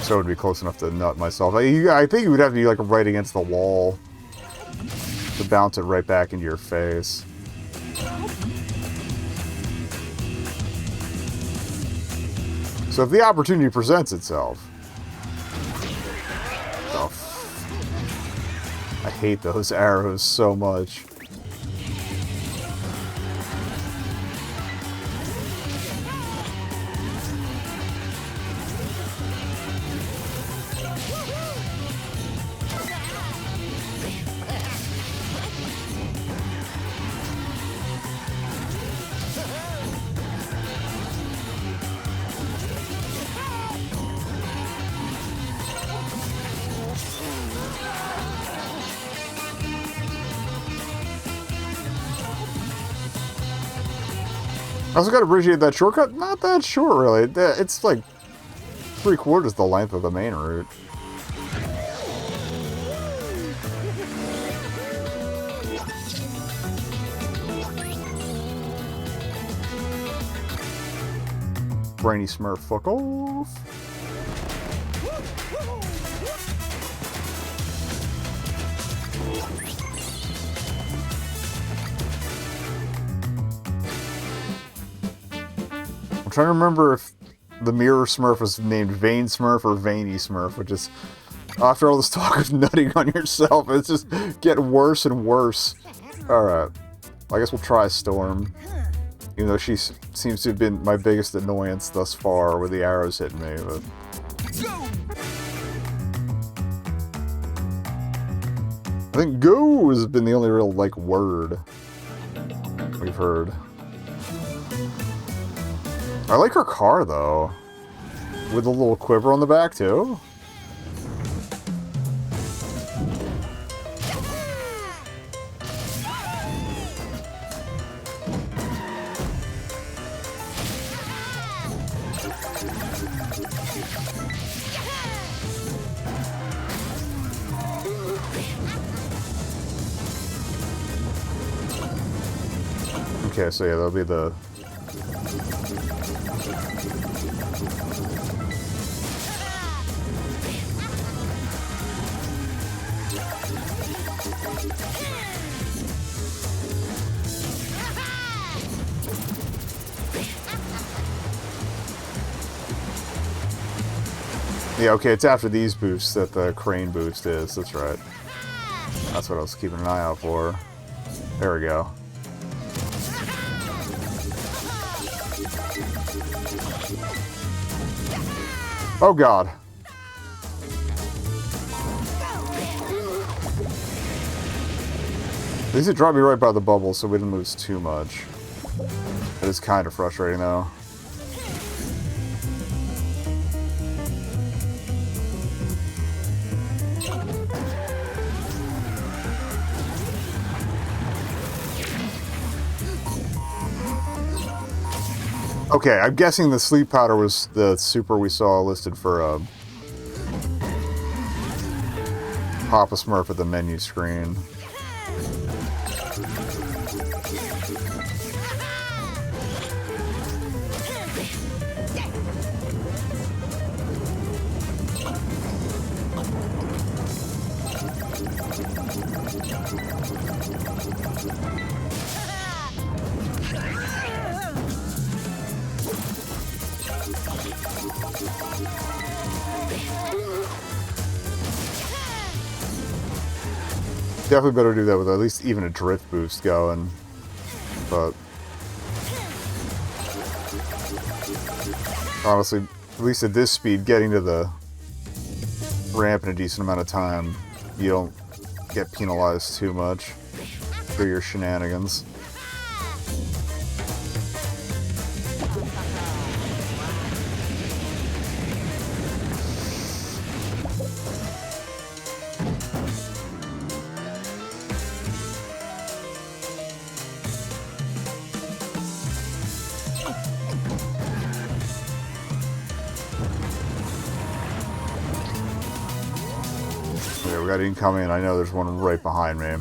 [SPEAKER 1] So it would be close enough to nut myself. I think you would have to be like right against the wall to bounce it right back into your face. So if the opportunity presents itself. Oh, I hate those arrows so much. also gotta appreciate that shortcut. Not that short, really. It's like 3/4 the length of the main route. Brainy Smurf, fuck off. I'm trying to remember if the mirror Smurf was named Vein Smurf or Veiny Smurf, which is, after all this talk of nutting on yourself, it's just getting worse and worse. Alright, I guess we'll try Storm. Even though she seems to have been my biggest annoyance thus far with the arrows hitting me, but... I think go has been the only real, like, word we've heard. I like her car, though. With a little quiver on the back, too. Okay, so yeah, that'll be the... Yeah, okay, it's after these boosts that the crane boost is, that's right. That's what I was keeping an eye out for. There we go. Oh god. At least it dropped me right by the bubble so we didn't lose too much. It is kind of frustrating though. Okay, I'm guessing the sleep powder was the super we saw listed for Papa Smurf at the menu screen. Definitely better do that with at least even a drift boost going, but honestly, at least at this speed, getting to the ramp in a decent amount of time, you don't get penalized too much for your shenanigans. Okay, we got incoming. I know there's one right behind me.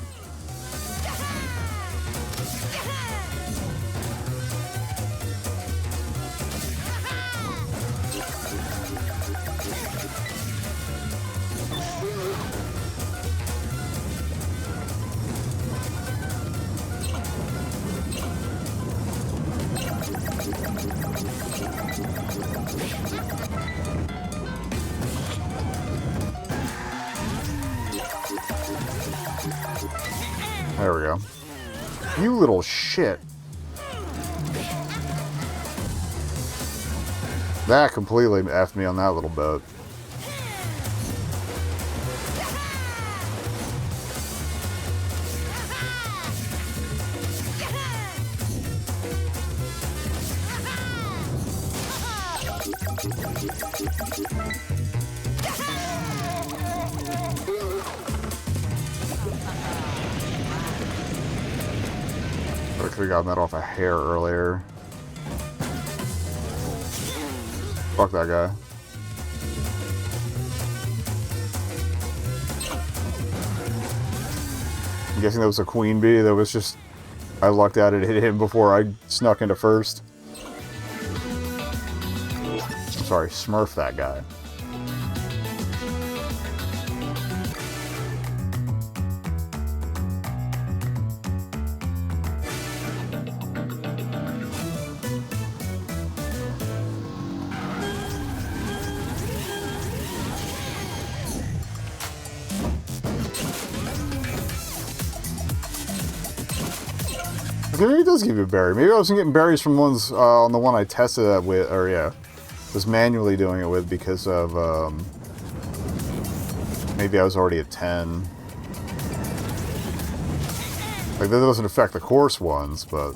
[SPEAKER 1] There we go. You little shit. That completely effed me on that little bit. I could have gotten that off a hair earlier. Fuck that guy. I'm guessing that was a queen bee. That was just... I lucked out and hit him before I snuck into first. I'm sorry, Smurf that guy. Maybe it does give you a berry. Maybe I wasn't getting berries from ones on the one I tested that with, or yeah, was manually doing it with because of maybe I was already at 10. Like that doesn't affect the course ones, but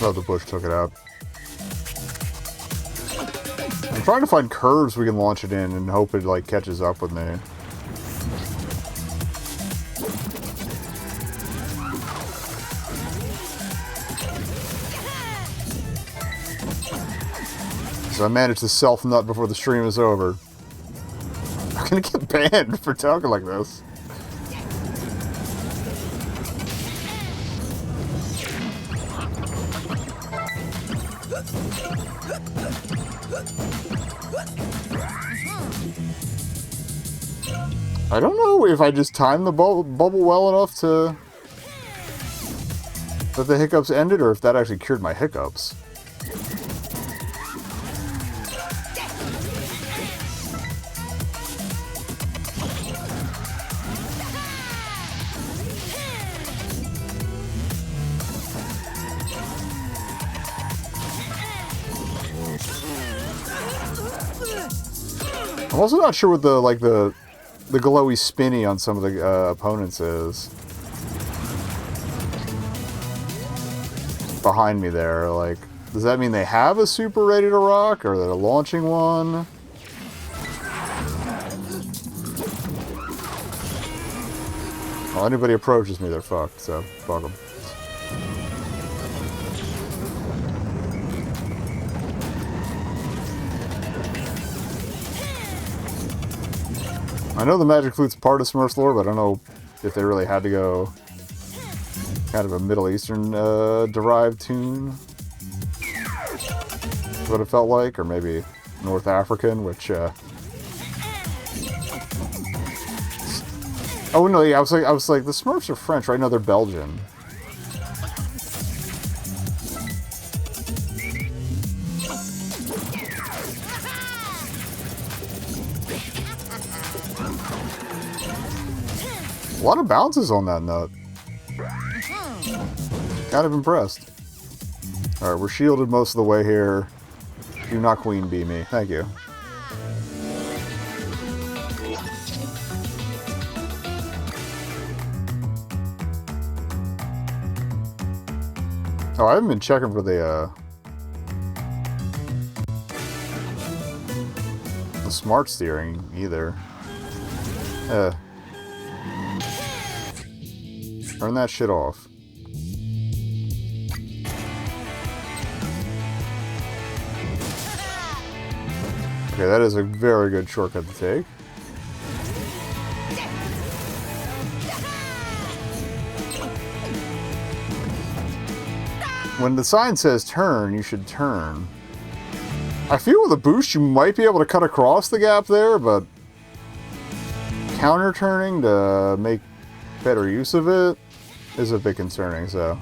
[SPEAKER 1] oh, the bush took it out. I'm trying to find curves we can launch it in and hope it like catches up with me. So I managed to self-nut before the stream is over. I'm gonna get banned for talking like this. I don't know if I just timed the bubble well enough to... that the hiccups ended, or if that actually cured my hiccups. I'm also not sure what the, like, the glowy spinny on some of the opponents is. Behind me there, like, does that mean they have a super ready to rock, or they're launching one? Well, anybody approaches me, they're fucked, so fuck them. I know the Magic Flute's part of Smurfs lore, but I don't know if they really had to go kind of a Middle Eastern derived tune. That's what it felt like, or maybe North African, which oh no, yeah, I was like the Smurfs are French, right? No, they're Belgian. A lot of bounces on that nut. Kind of impressed. Alright, we're shielded most of the way here. Do not queen bee me. Thank you. Oh, I haven't been checking for the smart steering either. Turn that shit off. Okay, that is a very good shortcut to take. When the sign says turn, you should turn. I feel with a boost you might be able to cut across the gap there, but counter turning to make better use of it is a bit concerning, so.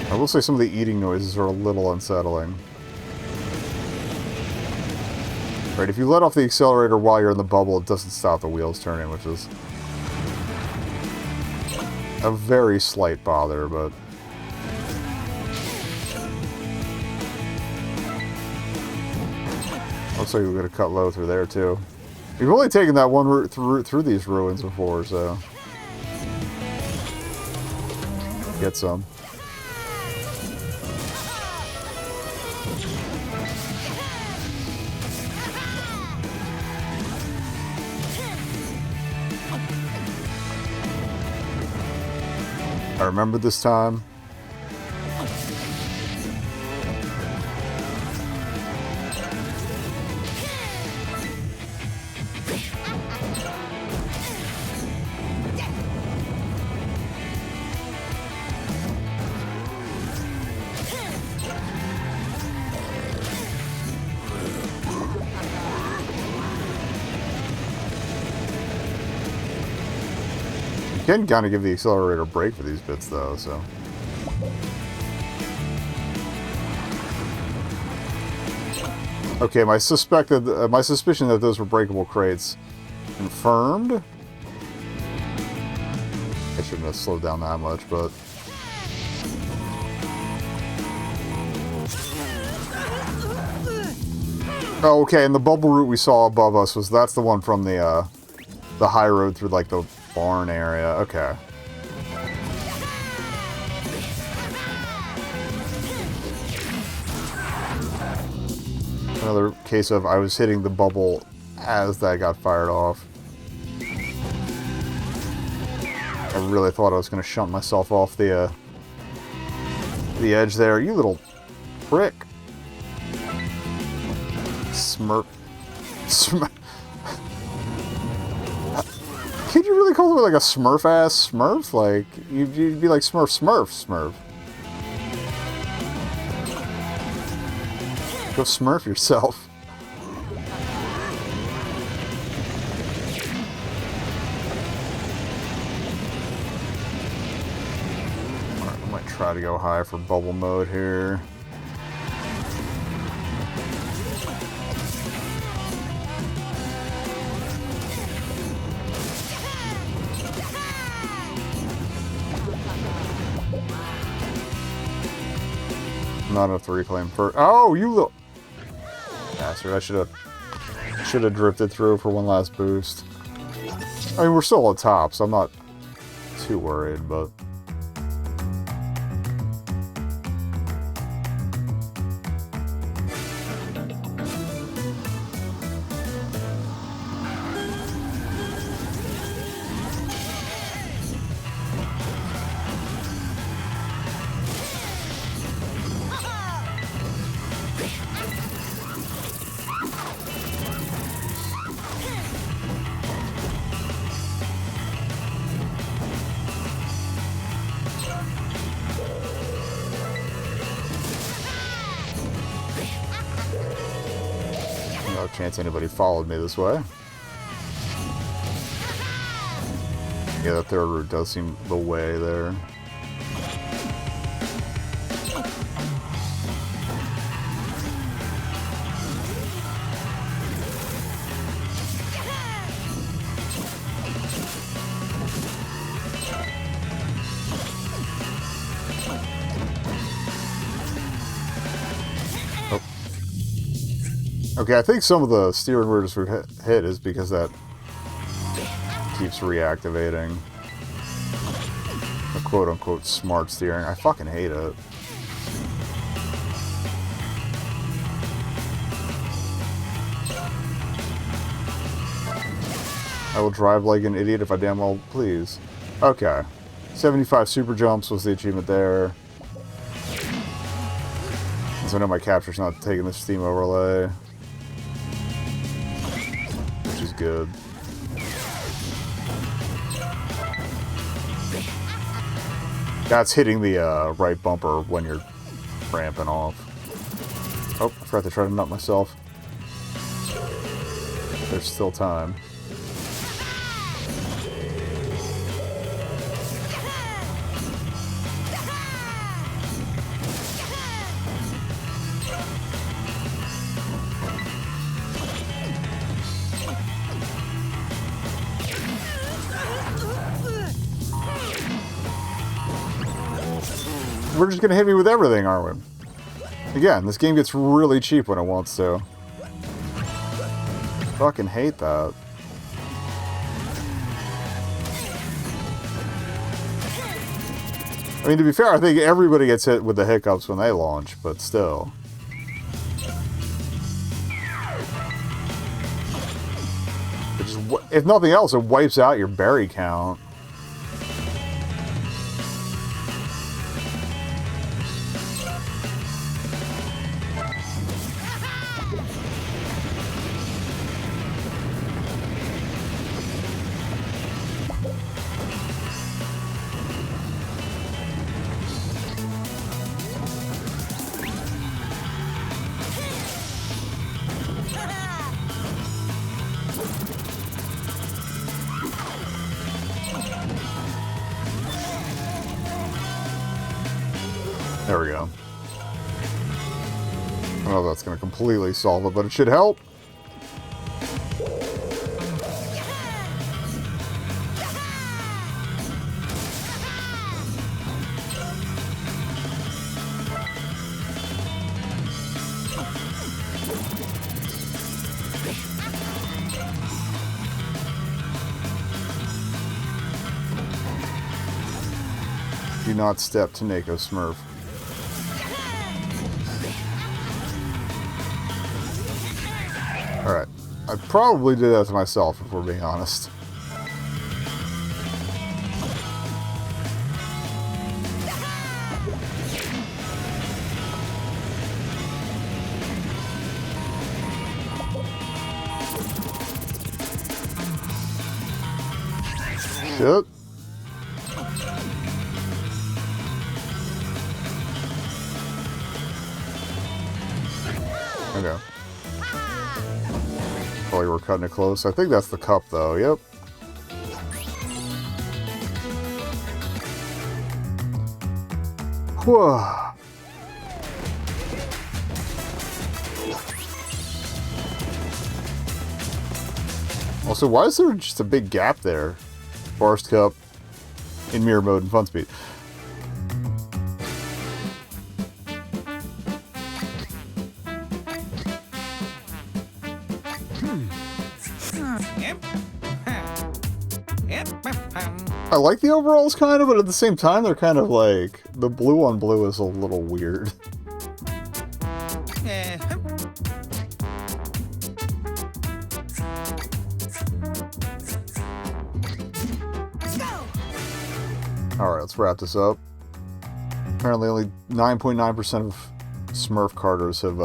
[SPEAKER 1] I will say some of the eating noises are a little unsettling. Right, if you let off the accelerator while you're in the bubble, it doesn't stop the wheels turning, which is a very slight bother, but... Looks like we're going to cut low through there, too. We've only taken that one route through these ruins before, so... Get some. I remember this time. You can kind of give the accelerator a break for these bits, though, so... Okay, my suspicion that those were breakable crates confirmed. I shouldn't have slowed down that much, but... Oh, okay, and the bubble route we saw above us that's the one from the high road through, like, the barn area. Okay. Another case of I was hitting the bubble as that got fired off. I really thought I was going to shunt myself off the edge there. You little prick. Smurf. Could you really call it like a Smurf-ass Smurf? Like, you'd be like Smurf. Go Smurf yourself. Alright, I might try to go high for bubble mode here. Not enough to reclaim for. Oh, you little bastard! I should have drifted through for one last boost. I mean, we're still on top, so I'm not too worried, but. No chance anybody followed me this way. Yeah, that third route does seem the way there. Okay, I think some of the steering routes we've hit is because that keeps reactivating. The quote-unquote smart steering. I fucking hate it. I will drive like an idiot if I damn well please. Okay. 75 super jumps was the achievement there. So I know my capture's not taking the steam overlay. Which is good. That's hitting the right bumper when you're ramping off. Oh, I forgot to try to nut myself. There's still time. we're just gonna hit me with everything, aren't we? Again, this game gets really cheap when it wants to. Fucking hate that. I mean, to be fair, I think everybody gets hit with the hiccups when they launch, but still. Which is, if nothing else, it wipes out your berry count. There we go. I don't know if that's going to completely solve it, but it should help. Do not step to Neko Smurf. Alright. I probably did that to myself, if we're being honest. Shit. Okay. Probably we're cutting it close. I think that's the cup, though. Yep. Whew. Also, why is there just a big gap there? Forest Cup in mirror mode and fun speed. I like the overalls kind of, but at the same time they're kind of like, the blue on blue is a little weird. Alright, let's wrap this up. Apparently only 9.9% of Smurf Karters have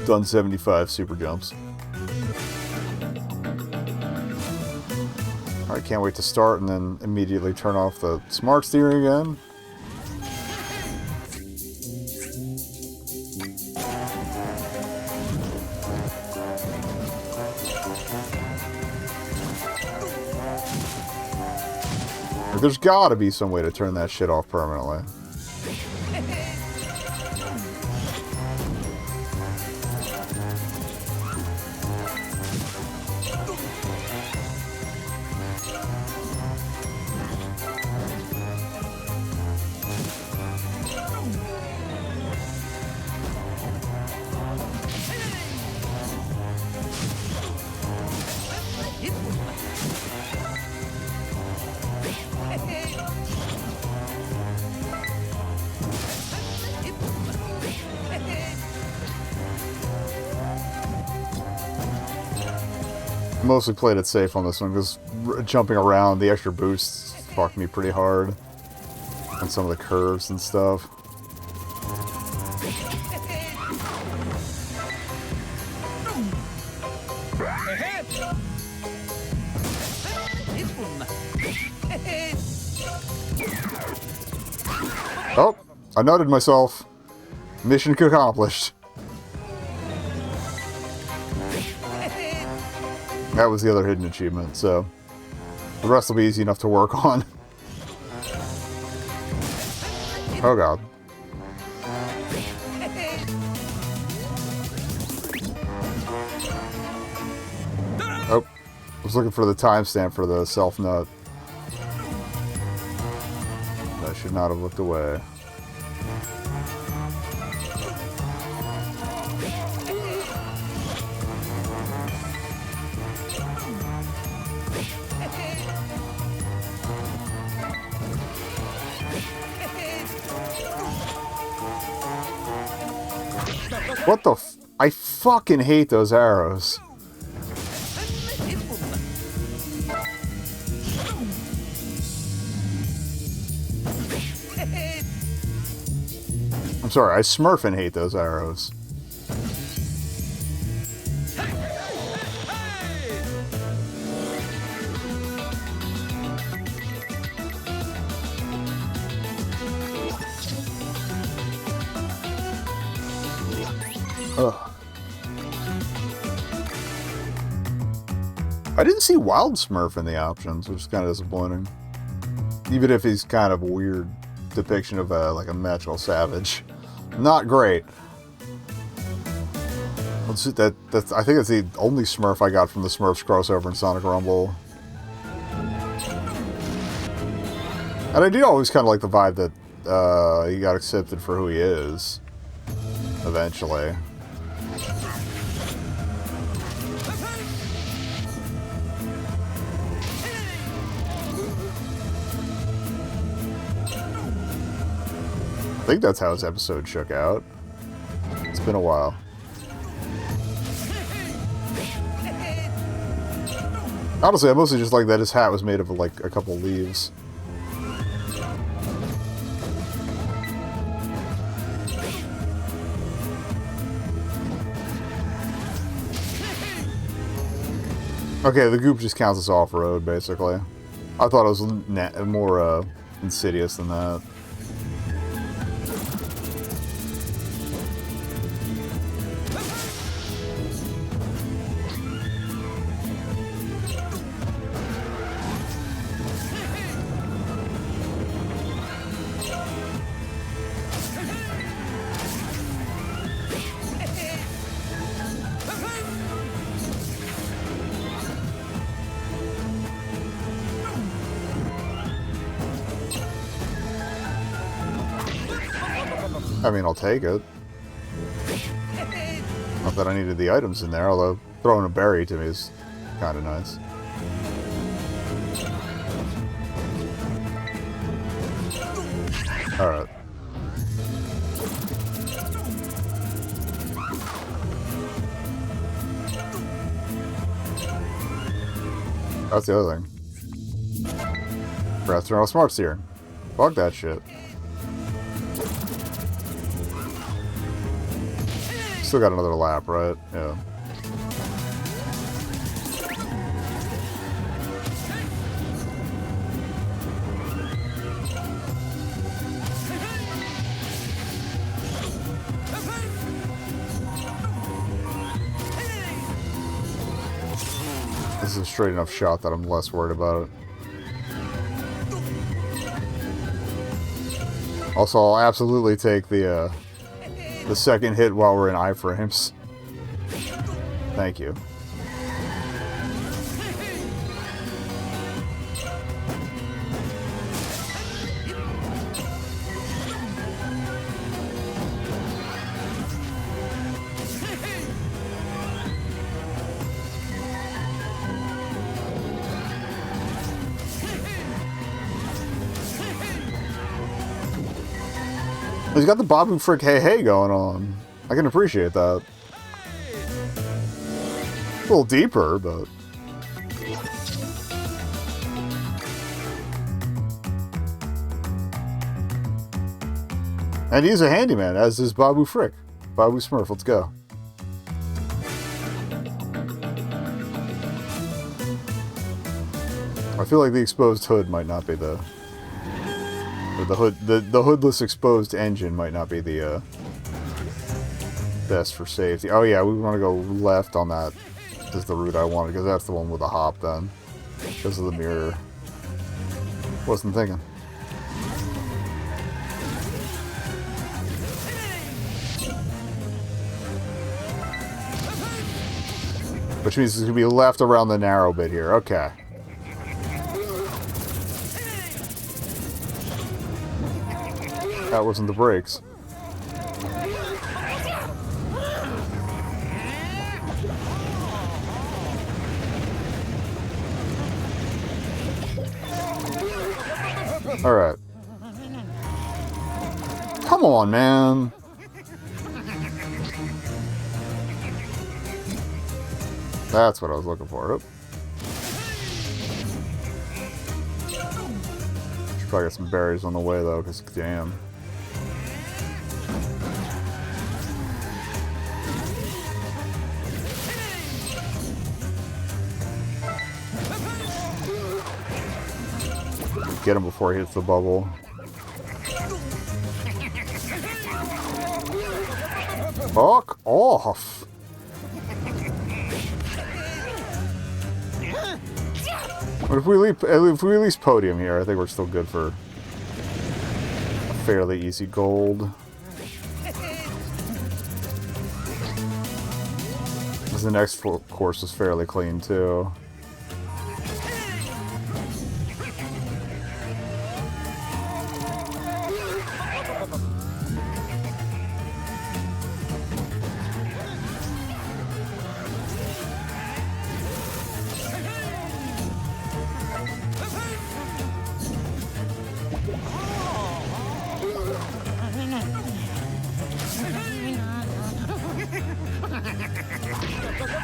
[SPEAKER 1] done 75 super jumps. I can't wait to start and then immediately turn off the smart steering again. There's gotta be some way to turn that shit off permanently. Mostly played it safe on this one because jumping around, the extra boosts fucked me pretty hard on some of the curves and stuff. Oh, I nutted myself. Mission accomplished. That was the other hidden achievement, so the rest will be easy enough to work on. Oh god. Oh, I was looking for the timestamp for the self-nut. should not have looked away. What the f- I fucking hate those arrows. I'm sorry, I smurf and hate those arrows. Ugh. I didn't see Wild Smurf in the options, which is kind of disappointing. Even if he's kind of a weird depiction of like a magical savage. Not great. Let's see, that's I think it's the only Smurf I got from the Smurfs crossover in Sonic Rumble. And I do always kind of like the vibe that he got accepted for who he is. Eventually. I think that's how his episode shook out. It's been a while. Honestly, I mostly just like that his hat was made of like a couple leaves. Okay, the goop just counts as off-road, basically. I thought it was more insidious than that. I mean, I'll take it. Not that I needed the items in there, although throwing a berry to me is kind of nice. Alright. That's the other thing. Forgot to turn on Smurfs here. Fuck that shit. Still got another lap, right? Yeah. This is a straight enough shot that I'm less worried about it. Also, I'll absolutely take the second hit while we're in iframes. Thank you. He's got the Babu Frick Hey Hey going on. I can appreciate that. A little deeper, but... And he's a handyman, as is Babu Frick. Babu Smurf, let's go. I feel like the exposed hood might not be the... Or the hoodless exposed engine might not be the best for safety. Oh yeah, we want to go left on that is the route I wanted, because that's the one with the hop then. Because of the mirror. Wasn't thinking. Which means it's going to be left around the narrow bit here. Okay. That wasn't the brakes. Alright. Come on, man. That's what I was looking for. Should probably get some berries on the way, though, because damn. Get him before he hits the bubble. Fuck off! But if we at least podium here, I think we're still good for a fairly easy gold. Because the next course is fairly clean too.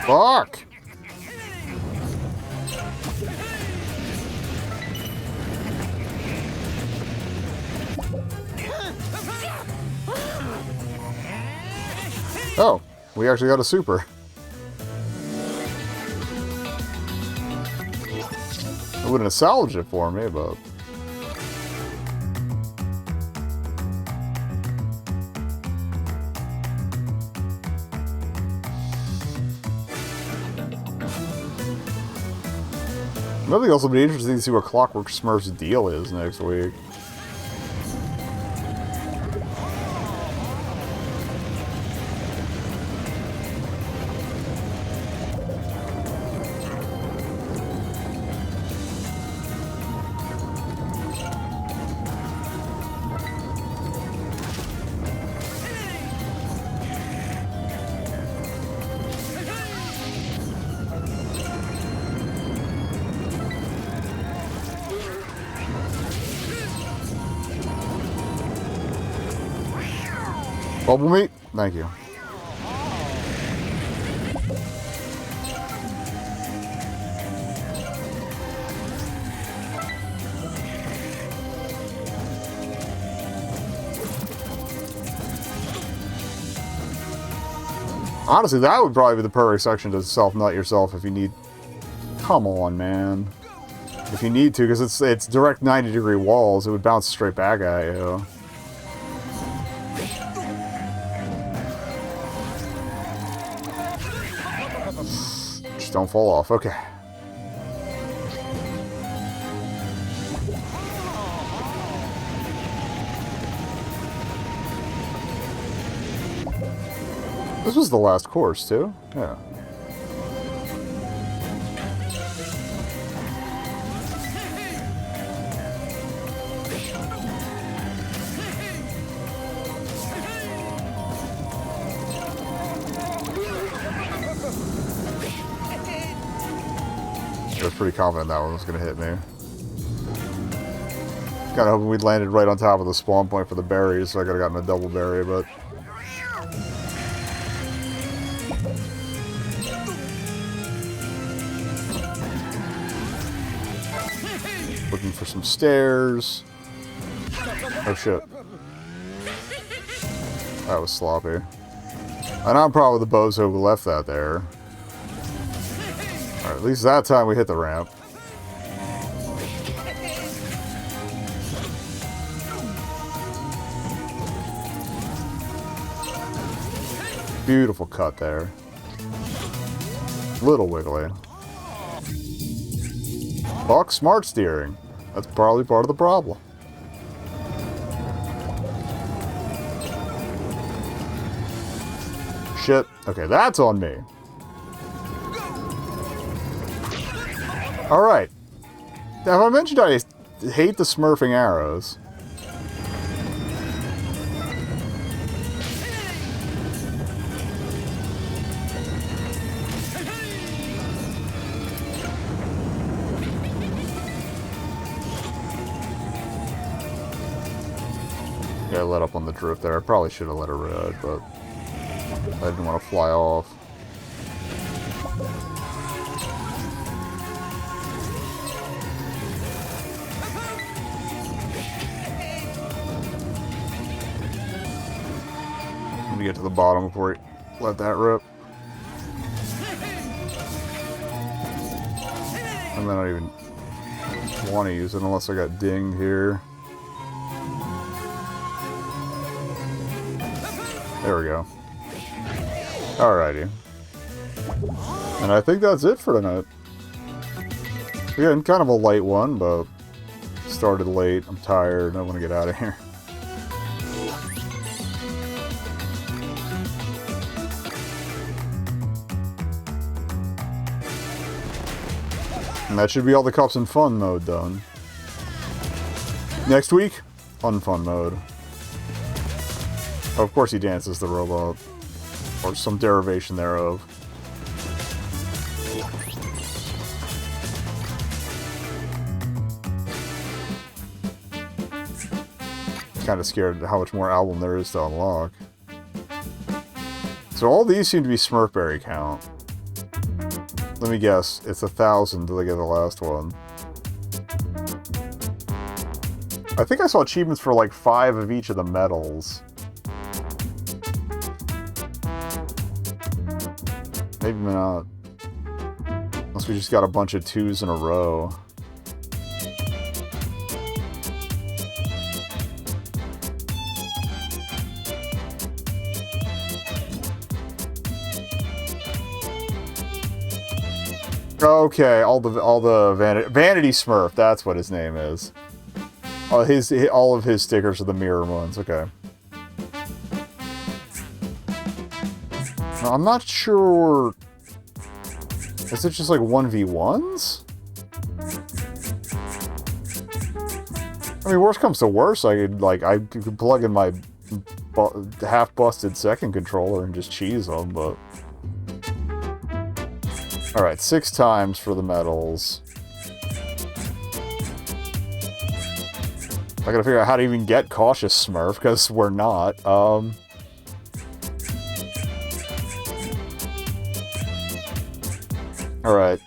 [SPEAKER 1] Fuck! Oh, we actually got a super. It wouldn't have salvaged it for me, but... Nothing else will be interesting to see what Clockwork Smurf's deal is next week. Bubble meat? Thank you. Honestly, that would probably be the perfect section to self-nut yourself if you need... Come on, man. If you need to, because it's direct 90-degree walls, it would bounce straight back at you. Just don't fall off. Okay. This was the last course, too? Yeah. I was pretty confident that one was going to hit me. Kind of hoping we'd landed right on top of the spawn point for the berries, so I could have gotten a double berry, but... Looking for some stairs. Oh shit. That was sloppy. And I'm probably the bozo who left that there. Alright, at least that time we hit the ramp. Beautiful cut there. Little wiggly. Fuck smart steering. That's probably part of the problem. Shit. Okay, that's on me. Alright. Have I mentioned I hate the smurfing arrows? I let up on the drift there. I probably should have let her ride, but I didn't want to fly off. Let me get to the bottom before we let that rip. I might not even want to use it unless I got dinged here. There we go. Alrighty. And I think that's it for tonight. Again, kind of a light one, but started late. I'm tired. I want to get out of here. And that should be all the cups in fun mode done. Next week, unfun mode. Of course he dances the robot. Or some derivation thereof. Kind of scared how much more album there is to unlock. So all these seem to be Smurfberry count. Let me guess, it's 1,000 till they get the last one. I think I saw achievements for like 5 of each of the medals. Maybe not. Unless we just got a bunch of 2s in a row. Okay, all the Vanity Smurf, that's what his name is. All of his stickers are the mirror ones. Okay. Now, I'm not sure. Is it just like 1v1s? I mean, worst comes to worst, I could plug in my half-busted second controller and just cheese them, but. Alright, 6 times for the medals. I gotta figure out how to even get Cautious Smurf, because we're not. Alright.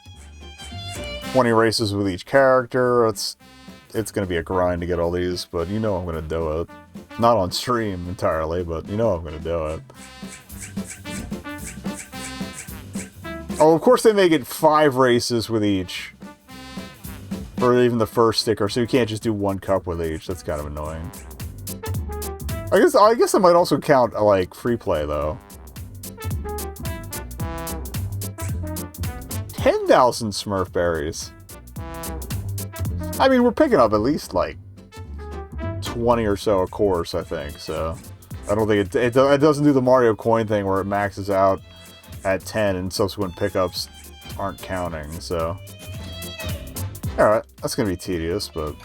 [SPEAKER 1] 20 races with each character. It's gonna be a grind to get all these, but you know I'm gonna do it. Not on stream entirely, but you know I'm gonna do it. Oh, of course they make it 5 races with each. Or even the first sticker, so you can't just do 1 cup with each. That's kind of annoying. I guess I might also count, like, free play, though. 10,000 Smurf berries. I mean, we're picking up at least, like, 20 or so a course, I think, so. I don't think it doesn't do the Mario coin thing where it maxes out at 10 and subsequent pickups aren't counting, so. Alright, that's gonna be tedious, but.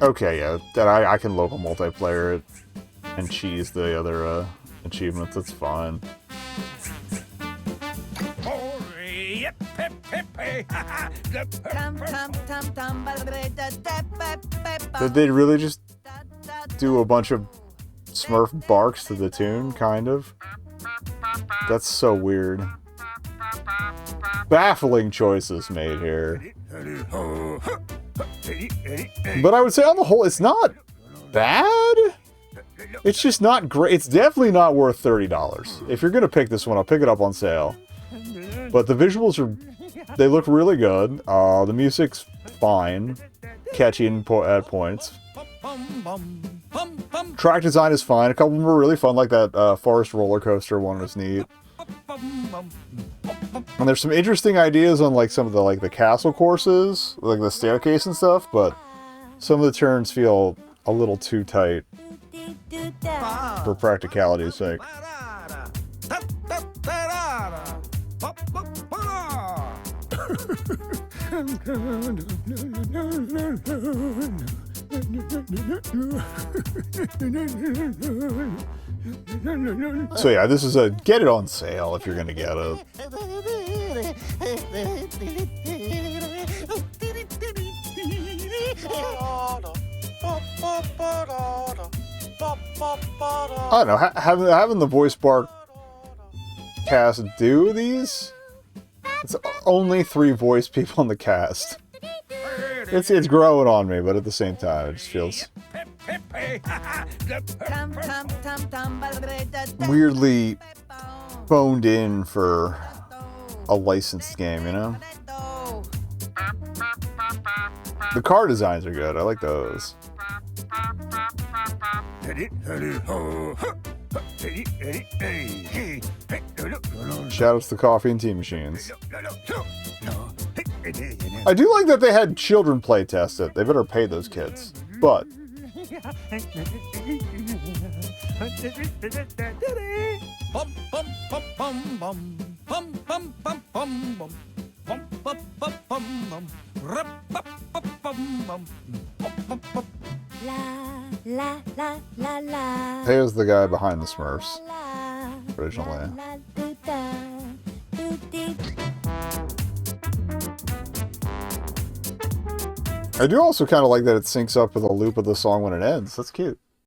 [SPEAKER 1] Okay, yeah, that I can local multiplayer it and cheese the other achievements, that's fine. Did they really just do a bunch of Smurf barks to the tune, kind of? That's so weird. Baffling choices made here. But I would say on the whole, it's not bad. It's just not great. It's definitely not worth $30. If you're gonna pick this one, I'll pick it up on sale. But the visuals they look really good. The music's fine. Catchy at points. Track design is fine. A couple of them were really fun, like that forest roller coaster one was neat. And there's some interesting ideas on like some of the castle courses, like the staircase and stuff, but some of the turns feel a little too tight for practicality's sake. So yeah, this is a get it on sale if you're gonna get it. I don't know, having the voice bar cast do these? It's only 3 voice people in the cast. It's growing on me, but at the same time, it just feels weirdly phoned in for a licensed game, you know? The car designs are good. I like those. Shoutouts to Coffee and Tea Machines. I do like that they had children play test it. They better pay those kids. But here's the guy behind the Smurfs originally. I do also kind of like that it syncs up with the loop of the song when it ends. That's cute.